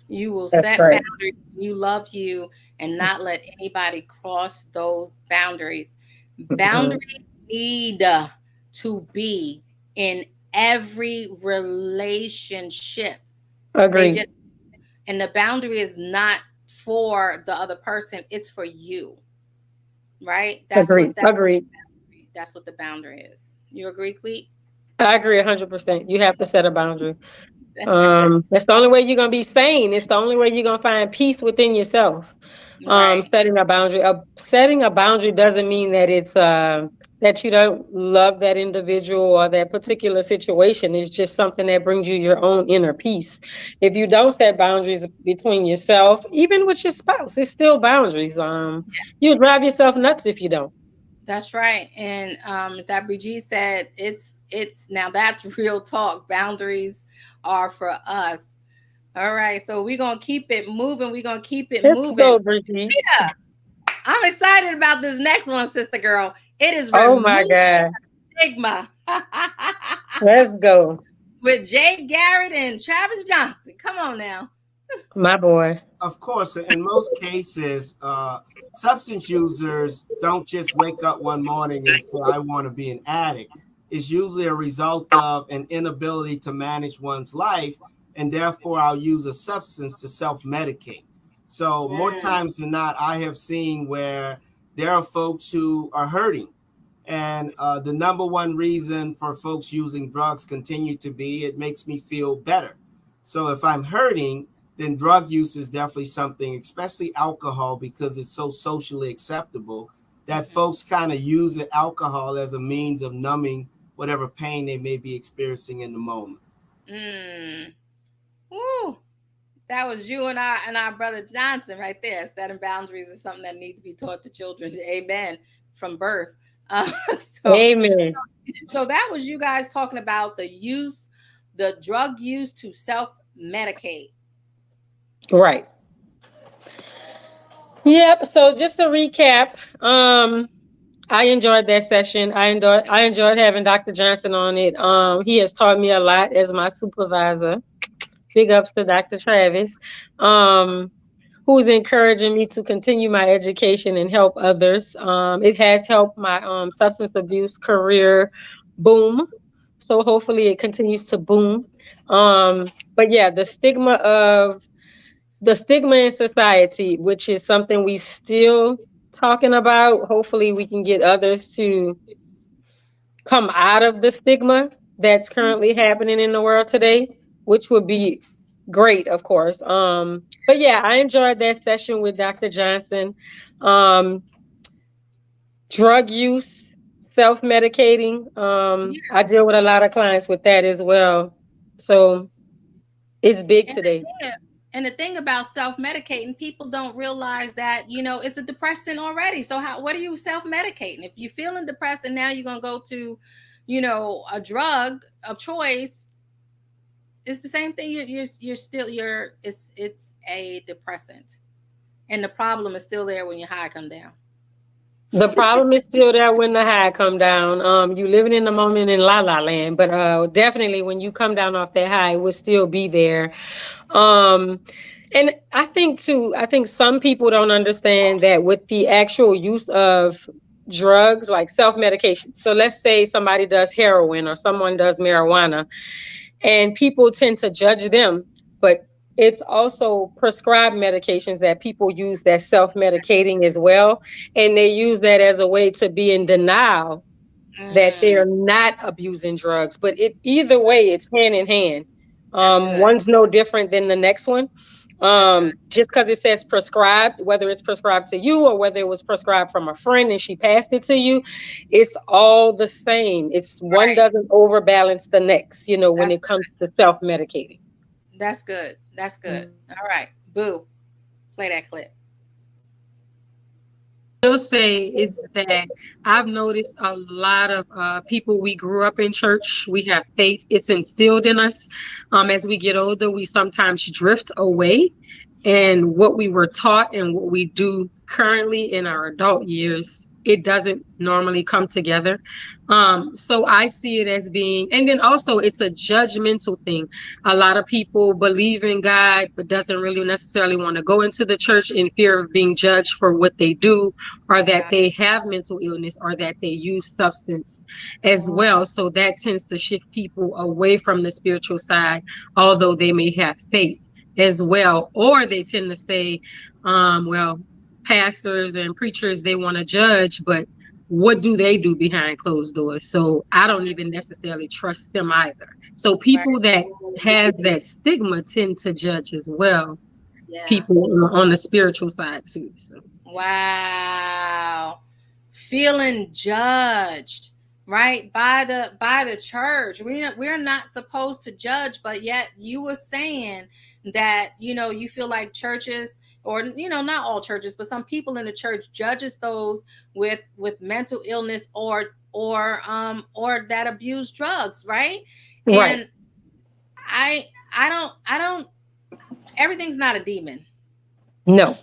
You will That's set right. boundaries when you love you and not let anybody cross those boundaries. Mhm. Boundaries need to be in every relationship. They Agree. just, and the boundary is not for the other person, it's for you, right? Agree. Agree. That's what the boundary is. You agree, Queet? I agree 100%. You have to set a boundary. That's the only way you're gonna be sane. It's the only way you're gonna find peace within yourself. Right. Setting a boundary. Setting a boundary doesn't mean that it's that you don't love that individual or that particular situation. It's just something that brings you your own inner peace. If you don't set boundaries between yourself, even with your spouse, it's still boundaries. You drive yourself nuts if you don't. That's right. And as that Brigitte said, it's now that's real talk. Boundaries are for us. All right. So we're gonna keep it moving. We're gonna keep it Let's moving. go, Brigitte. Yeah. I'm excited about this next one, sister girl. It is Oh my removing God. stigma Let's go. with Jay Garrett and Travis Johnson. Come on now. My boy. Of course, in most cases, substance users don't just wake up one morning and say, I want to be an addict. It's usually a result of an inability to manage one's life, and therefore I'll use a substance to self medicate. So, more Mm, times than not, I have seen where there are folks who are hurting. And the number one reason for folks using drugs continue to be it makes me feel better. So, if I'm hurting, then drug use is definitely something, especially alcohol, because it's so socially acceptable that mhm, folks kind of use the alcohol as a means of numbing whatever pain they may be experiencing in the moment. mm. Woo. That was you and our brother Johnson right there. Setting boundaries is something that needs to be taught to children. Amen. From birth. Uh, so Amen. so that was you guys talking about the drug use to self medicate. Right. Yep. So just to recap, I enjoyed that session. I enjoyed having Dr. Johnson on it. He has taught me a lot as my supervisor. Big ups to Dr. Travis, um, who's encouraging me to continue my education and help others. It has helped my substance abuse career boom. So hopefully it continues to boom. But yeah, the stigma in society, which is something we still talking about. Hopefully we can get others to come out of the stigma that's currently happening in the world today, which would be great, of course. But yeah, I enjoyed that session with Dr. Johnson. Um, Drug use, self-medicating. I deal with a lot of clients with that as well. So it's big And today. and the thing about self-medicating, people don't realize that, it's a depressant already. So what are you self-medicating? If you're feeling depressed and now you're going to go to, a drug of choice, it's the same thing. You're still, it's a depressant. And the problem is still there when your high come down. The problem is still there when the high come down. You living in the moment in la la land, but definitely when you come down off that high, it will still be there. Um, and I think too, I think some people don't understand that with the actual use of drugs like self-medication. So let's say somebody does heroin or someone does marijuana, and people tend to judge them, but it's also prescribed medications that people use that self-medicating as well, and they use that as a way to be in denial that they're Mm, not abusing drugs. But it either way, it's hand in hand. that's good. One's no different than the next one. That's good. Just because it says prescribed, whether it's prescribed to you or whether it was prescribed from a friend and she passed it to you, it's all the same. It's one Right. doesn't overbalance the next, when That's it comes to self-medicating. that's good. That's good. Mm. All right. Boo. Play that clip. Will say is that I've noticed a lot of people, we grew up in church, we have faith, it's instilled in us. As we get older, we sometimes drift away. And what we were taught and what we do currently in our adult years, it doesn't normally come together. So I see it as being, and then also it's a judgmental thing. A lot of people believe in God, but doesn't really necessarily want to go into the church in fear of being judged for what they do, or that Right. they have mental illness, or that they use substance as well. So that tends to shift people away from the spiritual side, although they may have faith as well. Or they tend to say, well, pastors and preachers, they want to judge, but what do they do behind closed doors? So I don't even necessarily trust them either. So Right. people that has that stigma tend to judge as well, Yeah. people on the spiritual side too. So Wow. Feeling judged, right? By the church. We're not supposed to judge, but yet you were saying that, you feel like churches, or not all churches, but some people in the church judges those with mental illness, or that abuse drugs, right? right. And I don't everything's not a demon. No.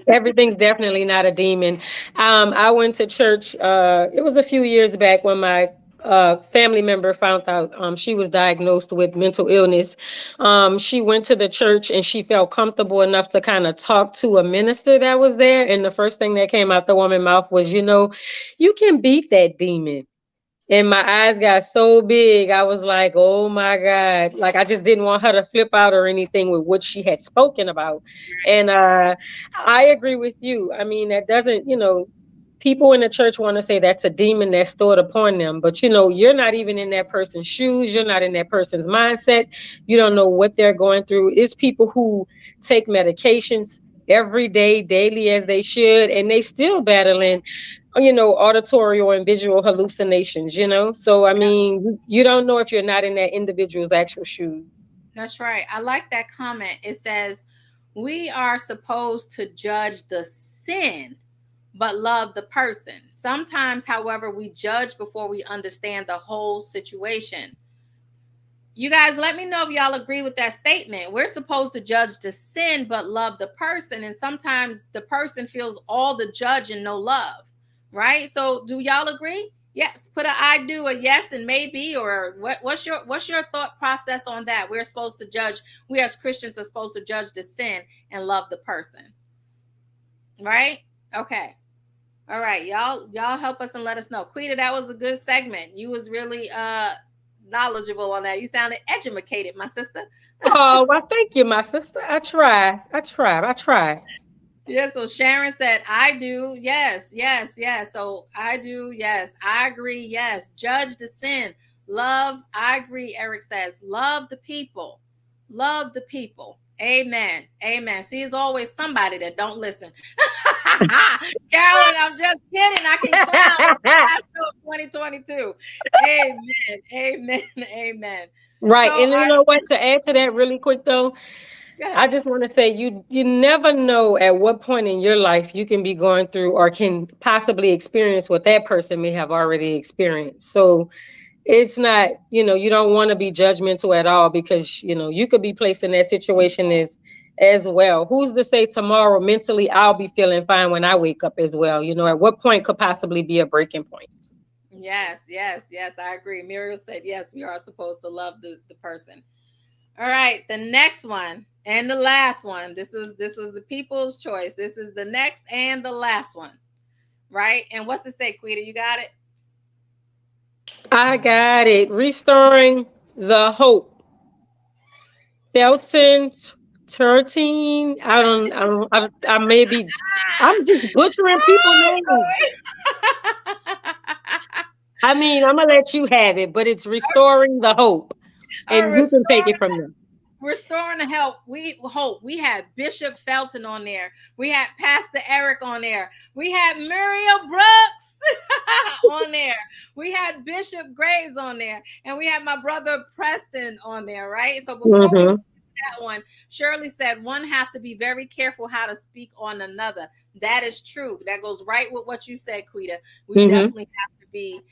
Everything's definitely not a demon. I went to church. It was a few years back when my family member found out she was diagnosed with mental illness. She went to the church and she felt comfortable enough to kind of talk to a minister that was there. And the first thing that came out the woman's mouth was, you can beat that demon. And my eyes got so big, I was like, oh my God. Like, I just didn't want her to flip out or anything with what she had spoken about. And I agree with you. I mean, that doesn't, people in the church want to say that's a demon that's stored upon them. But, you're not even in that person's shoes. You're not in that person's mindset. You don't know what they're going through. It's people who take medications every day, daily as they should, and they still battling auditory and visual hallucinations, So, I mean, you don't know if you're not in that individual's actual shoes. That's right. I like that comment. It says, we are supposed to judge the sin, but love the person. Sometimes, however, we judge before we understand the whole situation. You guys, let me know if y'all agree with that statement. We're supposed to judge the sin, but love the person. And sometimes the person feels all the judge and no love, right? So do y'all agree? Yes, put a I do, a yes, and maybe, or what's your thought process on that? We're supposed to judge, we as Christians are supposed to judge the sin and love the person. Right? Okay. All right. Y'all help us and let us know. Quita, that was a good segment. You was really knowledgeable on that. You sounded educated, my sister. Oh, well, thank you, my sister. I try. Yeah, so Sharon said, I do. Yes, yes, yes. So I do. Yes. I agree. Yes. Judge the sin. Love. I agree. Eric says, love the people. love the people. Amen. Amen. See, it's always somebody that don't listen. Carolyn, I'm just kidding. I can clown on the last show of 2022. Amen. Amen. Amen. Right. So, And you know what? To add to that really quick though, I just want to say you never know at what point in your life you can be going through or can possibly experience what that person may have already experienced. So it's not, you don't want to be judgmental at all because, you could be placed in that situation as well. Who's to say tomorrow mentally I'll be feeling fine when I wake up as well? At what point could possibly be a breaking point? yes, yes, yes, I agree. Muriel said, yes, we are supposed to love the person. All right, the next one and the last one. This was the people's choice. This is the next and the last one, right? And what's it say, Quita? You got it? I got it. Restoring the hope. Felton, 13. I may be, I'm just butchering people Oh, names. sorry. I mean, I'm gonna let you have it, but it's restoring the hope, All and right, you can take it from there. restoring the help. We hope. We had Bishop Felton on there. We had Pastor Eric on there. We had Muriel Brooks on there. We had Bishop Graves on there, and we had my brother Preston on there. Right. So before we Mm-hmm. that one, Shirley said one have to be very careful how to speak on another. That is true. That goes right with what you said, Quita. We Mm-hmm. definitely have to be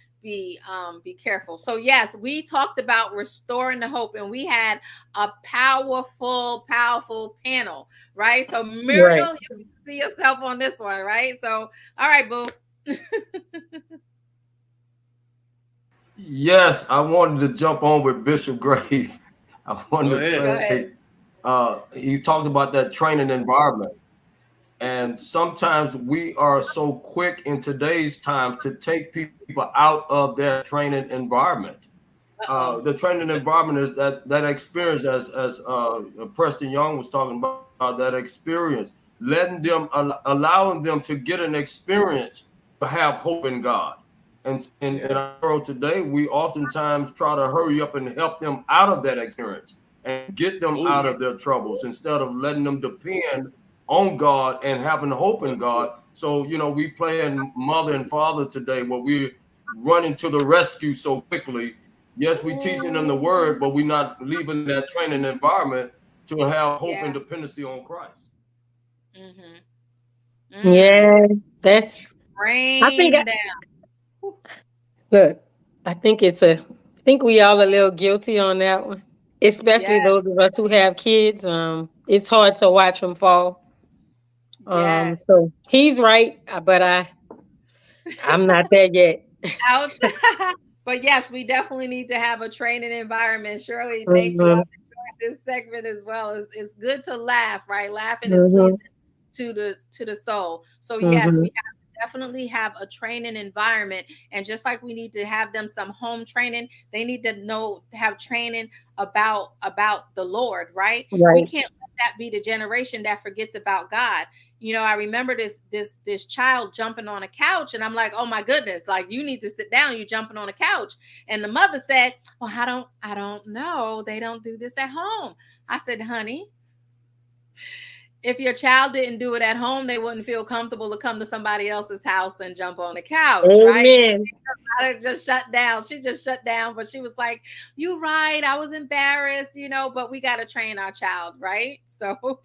careful. So yes, we talked about restoring the hope, and we had a powerful panel, right? So Right. Muriel, you can see yourself on this one, right? So all right, boo. Yes, I wanted to jump on with Bishop Grave. I wanted Go to ahead. Go say, ahead. he talked about that training environment. And sometimes we are so quick in today's times to take people out of their training environment. Uh-oh. The training environment is that experience, as Preston Young was talking about, that experience, letting them, allowing them to get an experience to have hope in God. And in our world today, we oftentimes try to hurry up and help them out of that experience and get them Ooh, out of their troubles instead of letting them depend on God and having hope in that's good. God. So, we playing mother and father today where we're running to the rescue so quickly. Yes, we teaching them the word, but we're not leaving that training environment to have hope and Yeah. dependency on Christ. Mm-hmm. Yeah, that's. I think. Train them. Look, I think we all a little guilty on that one, especially Yes. those of us who have kids. It's hard to watch them fall. Yes. So he's right, but I'm not there yet. Ouch. But yes, we definitely need to have a training environment. Shirley, thank you. I've Mm-hmm. enjoyed this segment as well. It's good to laugh, right? Laughing is Mm-hmm. pleasing to the soul. So yes, Mm-hmm. we have to definitely have a training environment. And just like we need to have them some home training, they need to have training about the Lord, right? We Right. can't let that be the generation that forgets about God. I remember this child jumping on a couch, and I'm like, oh my goodness, like you need to sit down. You jumping on a couch, and the mother said, well, I don't know. They don't do this at home. I said, honey, if your child didn't do it at home, they wouldn't feel comfortable to come to somebody else's house and jump on the couch, right? Amen. I just shut down. She just shut down, but she was like, "You right. I was embarrassed, but we got to train our child, right?" So, all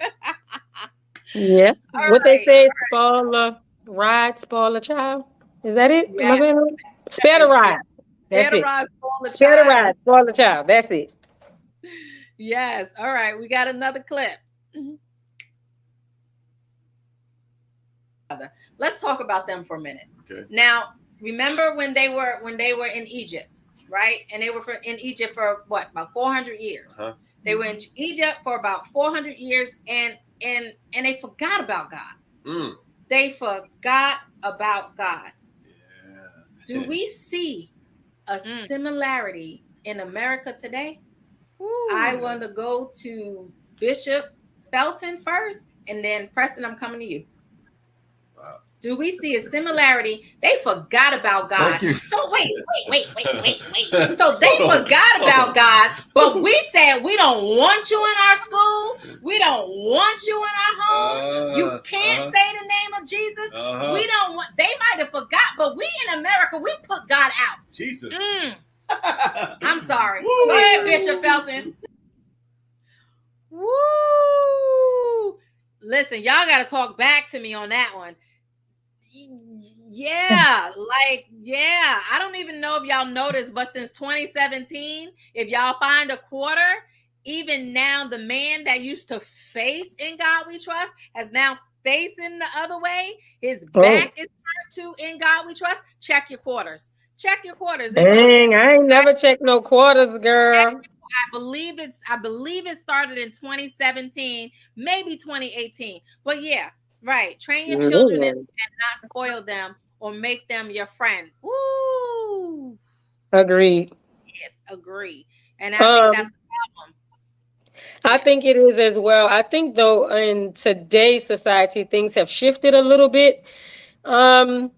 Yeah. What they right, say, spoil a ride, spoil a child. Is that it? Am I yes, saying it right? Spare the yes, ride. yes. That's Better it. rise for the Spare the child. ride, spoil the child. That's it. Yes. All right, we got another clip. Mhm. Let's talk about them for a minute. Okay. Now, remember when they were in Egypt, right? And they were in Egypt for what, about 400 years. Uh-huh. They were in Egypt for about 400 years, and they forgot about God. Mm. They forgot about God. Yeah. Do we see a similarity in America today? I want to go to Bishop Felton first, and then Preston, I'm coming to you. Wow. Do we see a similarity? They forgot about God. Thank you. So wait. So they forgot about God, but we said we don't want you in our school. We don't want you in our homes. You can't say the name of Jesus. We don't want. They might have forgot, but we in America, we put God out. Jesus. I'm sorry. Go ahead, Bishop Felton. Woo! Listen, y'all got to talk back to me on that one. Yeah, I don't even know if y'all noticed, but since 2017, if y'all find a quarter, even now the man that used to face In God We Trust has now facing the other way. His back is turned to In God We Trust. Check your quarters. Check your quarters. Dang, I ain't never checked no quarters, girl. I believe it started in 2017, maybe 2018. But yeah, right. Train your children and not spoil them or make them your friend. Woo! Agreed. Yes, agree. And I think that's the problem. I think it is as well. I think though in today's society things have shifted a little bit. Well,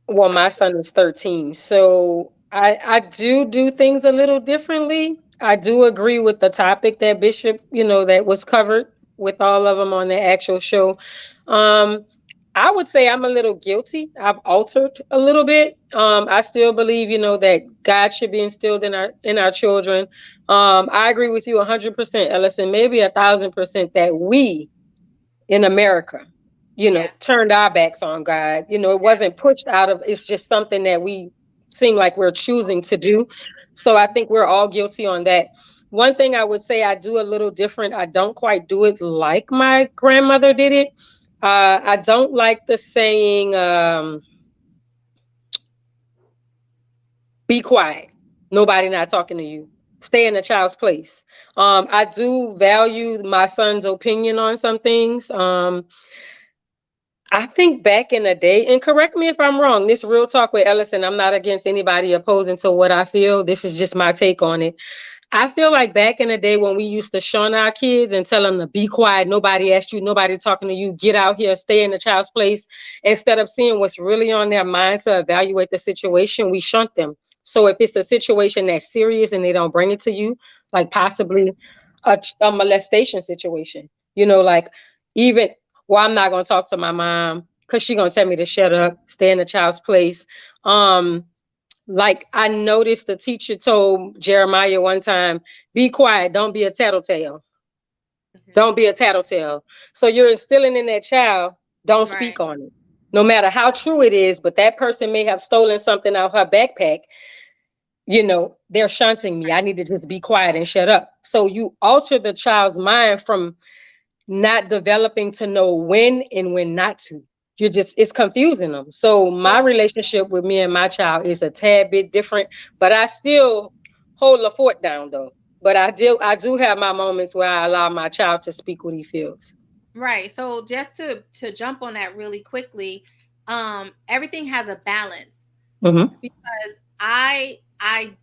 my son is 13, so I do things a little differently. I do agree with the topic that Bishop, that was covered with all of them on the actual show. Um, I would say I'm a little guilty. I've altered a little bit. I still believe, that God should be instilled in our children. I agree with you 100%, Ellison, maybe 1,000% that we in America, turned our backs on God. It wasn't pushed out of, it's just something that we seem like we're choosing to do. So I think we're all guilty on that. One thing I would say I do a little different. I don't quite do it like my grandmother did it. I don't like the saying, be quiet. Nobody not talking to you. Stay in a child's place. I do value my son's opinion on some things. I think back in the day, and correct me if I'm wrong, this Real Talk with Ellison, I'm not against anybody opposing to what I feel. This is just my take on it. I feel like back in the day when we used to shun our kids and tell them to be quiet, nobody asked you, nobody talking to you, get out here, stay in the child's place, instead of seeing what's really on their mind to evaluate the situation, we shunt them. So if it's a situation that's serious and they don't bring it to you, like possibly a molestation situation, like even, well, I'm not going to talk to my mom because she's going to tell me to shut up, stay in the child's place. Like I noticed the teacher told Jeremiah one time, be quiet, don't be a tattletale. Don't be a tattletale. So you're instilling in that child, don't speak on it. No matter how true it is, but that person may have stolen something out of her backpack. They're shunting me. I need to just be quiet and shut up. So you alter the child's mind from not developing to know when and when not to. It's confusing them. So my relationship with me and my child is a tad bit different, but I still hold the fort down though. But I do have my moments where I allow my child to speak what he feels. Right. So just to jump on that really quickly, everything has a balance. Because I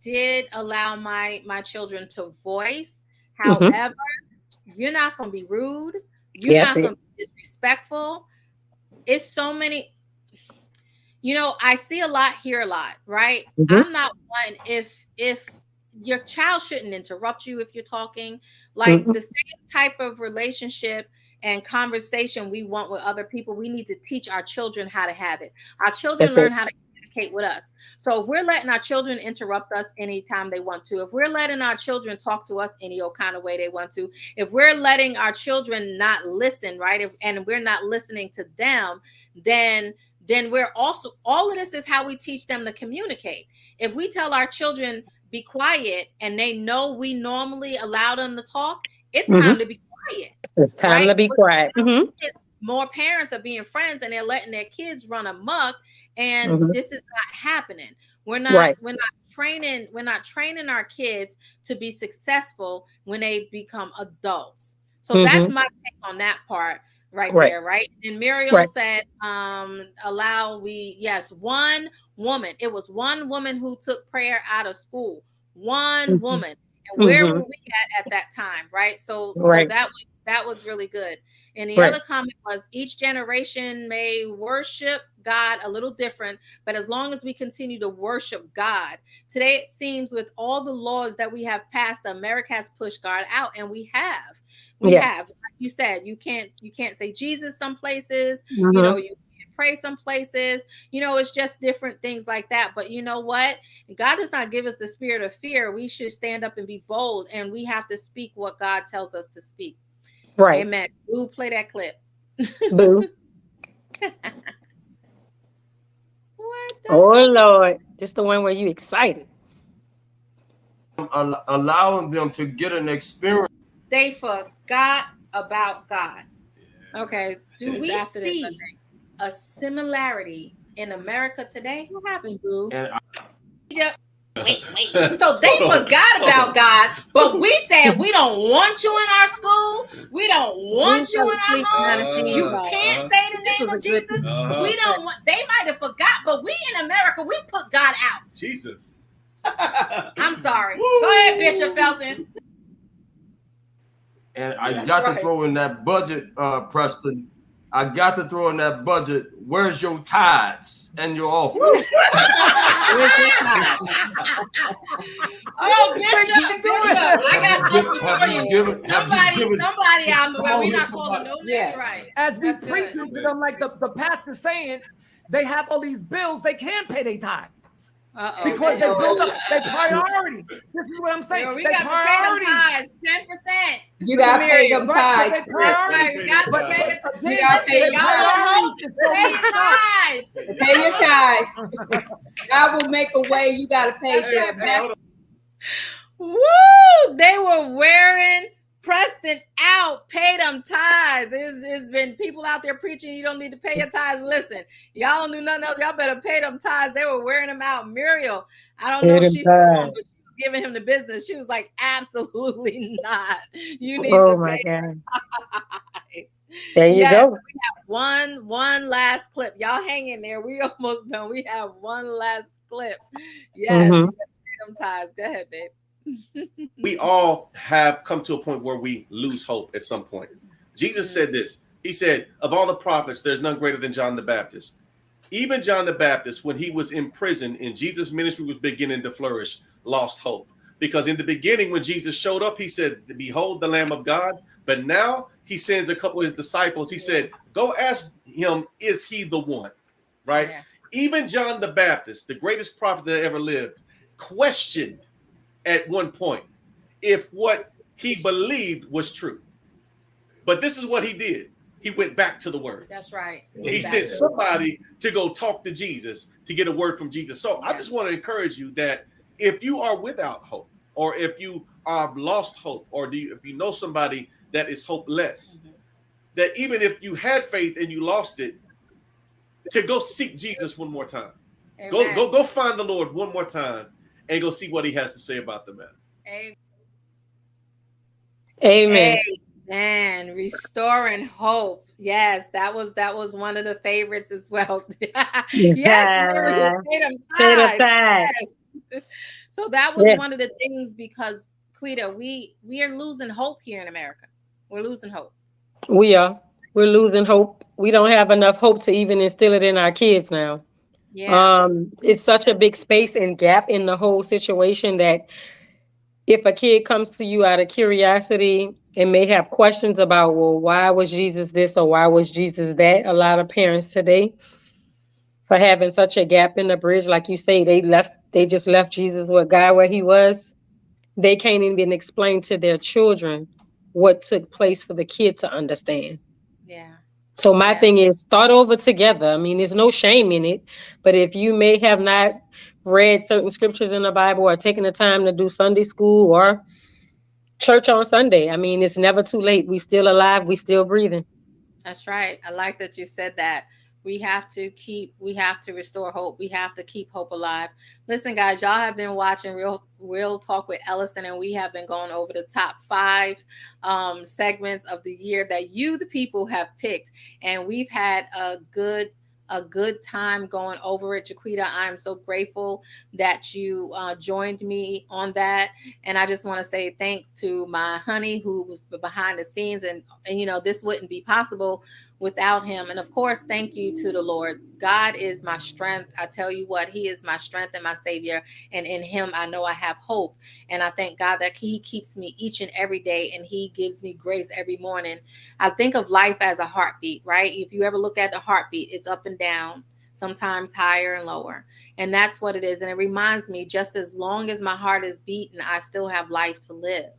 did allow my children to voice. However, you're not going to be rude. You're not going to be disrespectful. It's so many, I see a lot, hear a lot, right? I'm not one, if your child shouldn't interrupt you if you're talking, like the same type of relationship and conversation we want with other people, we need to teach our children how to have it. Our children learn how to communicate with us. So if we're letting our children interrupt us anytime they want to, if we're letting our children talk to us any old kind of way they want to, if we're letting our children not listen, right, and we're not listening to them, then we're also, all of this is how we teach them to communicate. If we tell our children be quiet and they know we normally allow them to talk, it's time to be quiet. It's time to be quiet. More parents are being friends and they're letting their kids run amok, and this is not happening. We're not training our kids to be successful when they become adults. So that's my take on that part there, right? And Muriel said, one woman. It was one woman who took prayer out of school. One woman. And where were we at that time, right? So that was That was really good. And the Right. other comment was each generation may worship God a little different, but as long as we continue to worship God. Today, it seems with all the laws that we have passed, America has pushed God out, and we have. We Yes. have. Like you said, you can't say Jesus some places, Mm-hmm. you can't pray some places, it's just different things like that. But you know what? God does not give us the spirit of fear. We should stand up and be bold, and we have to speak what God tells us to speak. Right. Amen. Ooh, play that clip. Boo. What? That's Oh so good. Lord, this the one where you excited. Allowing them to get an experience. They forgot about God. Okay. Do we see a similarity in America today? What happened, Boo? And Wait. So they forgot about God, but we said we don't want you in our school. We don't want you in our home. You can't say the name of Jesus. We don't want. They might have forgot, but we in America, we put God out. Jesus. I'm sorry. Go ahead, Bishop Felton. And I got to throw in that budget, Preston. I got to throw in that budget. Where's your tithes and your offering? Where's your tithes? Oh, Bishop, I got something for you. Somebody out there. We're not calling no names, right? As we preach to them, like the pastor saying, they have all these bills, they can't pay their tithes. Because they built up their priority. This is what I'm saying. We got to pay them tithes, 10%. You got to pay them tithes. Right, we got to pay them. You got to pay them tithes. Pay your tithes. God will make a way. You got to pay that back. Woo! They were wearing Preston out, pay them tithes. It's been people out there preaching you don't need to pay your tithes. Listen, y'all don't do nothing else. Y'all better pay them tithes. They were wearing them out. Muriel, I don't know if she's wrong, but she was giving him the business. She was like, absolutely not. You need to pay your tithes. There you go. We have one last clip. Y'all hang in there. We almost done. We have one last clip. Yes, you better pay them tithes. Go ahead, babe. We all have come to a point where we lose hope at some point. Jesus said this. He said, of all the prophets, there's none greater than John the Baptist. Even John the Baptist, when he was in prison and Jesus' ministry was beginning to flourish, lost hope. Because in the beginning, when Jesus showed up, he said, behold the Lamb of God. But now he sends a couple of his disciples. He said, go ask him, is he the one? Right? Yeah. Even John the Baptist, the greatest prophet that ever lived, questioned at one point if what he believed was true. But this is what he did. He went back to the word. That's right. He sent somebody to go talk to Jesus to get a word from Jesus. So I just want to encourage you that if you are without hope, or if you are lost hope, or if you know somebody that is hopeless, that even if you had faith and you lost it, to go seek Jesus one more time. Go find the Lord one more time and go see what he has to say about the matter. Amen. Amen. Restoring hope. Yes, that was one of the favorites as well. Yes, pay them tithes. Yes. So that was one of the things, because Quita, we are losing hope here in America. We're losing hope. We're losing hope. We don't have enough hope to even instill it in our kids now. Yeah. It's such a big space and gap in the whole situation that if a kid comes to you out of curiosity and may have questions about, well, why was Jesus this or why was Jesus that? A lot of parents today, for having such a gap in the bridge, like you say, they just left Jesus with God where he was. They can't even explain to their children what took place for the kid to understand. Yeah. So my thing is, start over together. I mean, there's no shame in it, but if you may have not read certain scriptures in the Bible or taken the time to do Sunday school or church on Sunday, I mean, it's never too late. We still alive. We still breathing. That's right. I like that you said that. We have to restore hope. We have to keep hope alive. Listen, guys, y'all have been watching Real Talk with Ellasin, and we have been going over the top 5 segments of the year that you, the people, have picked. And we've had a good a good time going over it. Jaquita, I'm so grateful that you joined me on that. And I just want to say thanks to my honey who was behind the scenes. And you know, this wouldn't be possible without him. And of course, thank you to the Lord. God is my strength. I tell you what, he is my strength and my savior. And in him, I know I have hope. And I thank God that he keeps me each and every day, and he gives me grace every morning. I think of life as a heartbeat, right? If you ever look at the heartbeat, it's up and down, sometimes higher and lower. And that's what it is. And it reminds me, just as long as my heart is beating, I still have life to live.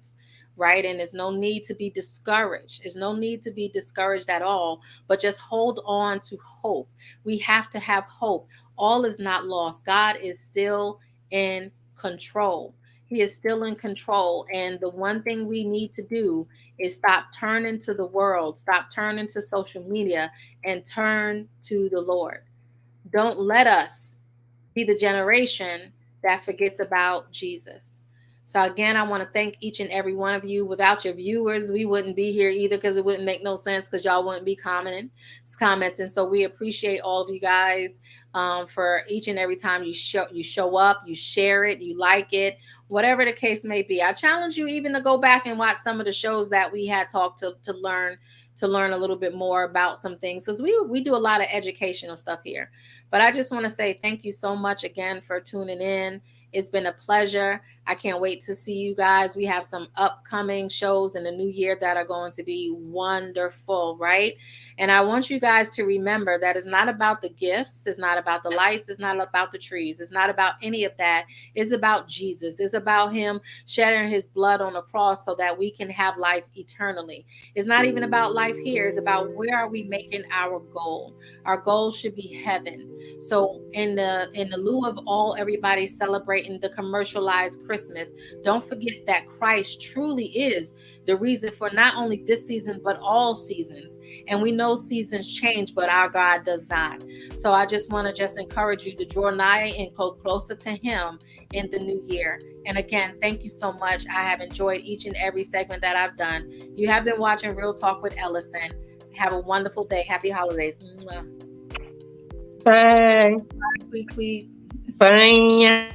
Right. And there's no need to be discouraged. There's no need to be discouraged at all, but just hold on to hope. We have to have hope. All is not lost. God is still in control. He is still in control. And the one thing we need to do is stop turning to the world, stop turning to social media, and turn to the Lord. Don't let us be the generation that forgets about Jesus. So again, I want to thank each and every one of you. Without your viewers, we wouldn't be here either, because it wouldn't make no sense, because y'all wouldn't be commenting. So we appreciate all of you guys for each and every time you show up, you share it, you like it, whatever the case may be. I challenge you even to go back and watch some of the shows that we had talked to learn a little bit more about some things, because we do a lot of educational stuff here. But I just want to say thank you so much again for tuning in. It's been a pleasure. I can't wait to see you guys. We have some upcoming shows in the new year that are going to be wonderful, right? And I want you guys to remember that it's not about the gifts. It's not about the lights. It's not about the trees. It's not about any of that. It's about Jesus. It's about him shedding his blood on the cross so that we can have life eternally. It's not even about life here. It's about where are we making our goal. Our goal should be heaven. So in the lieu of everybody celebrating the commercialized Christmas, don't forget that Christ truly is the reason for not only this season but all seasons. And we know seasons change, but our God does not. So I just want to encourage you to draw nigh and go closer to him in the new year. And again, thank you so much. I have enjoyed each and every segment that I've done. You have been watching Real Talk with Ellasin. Have a wonderful day. Happy holidays. Bye. Bye, Quee. Bye.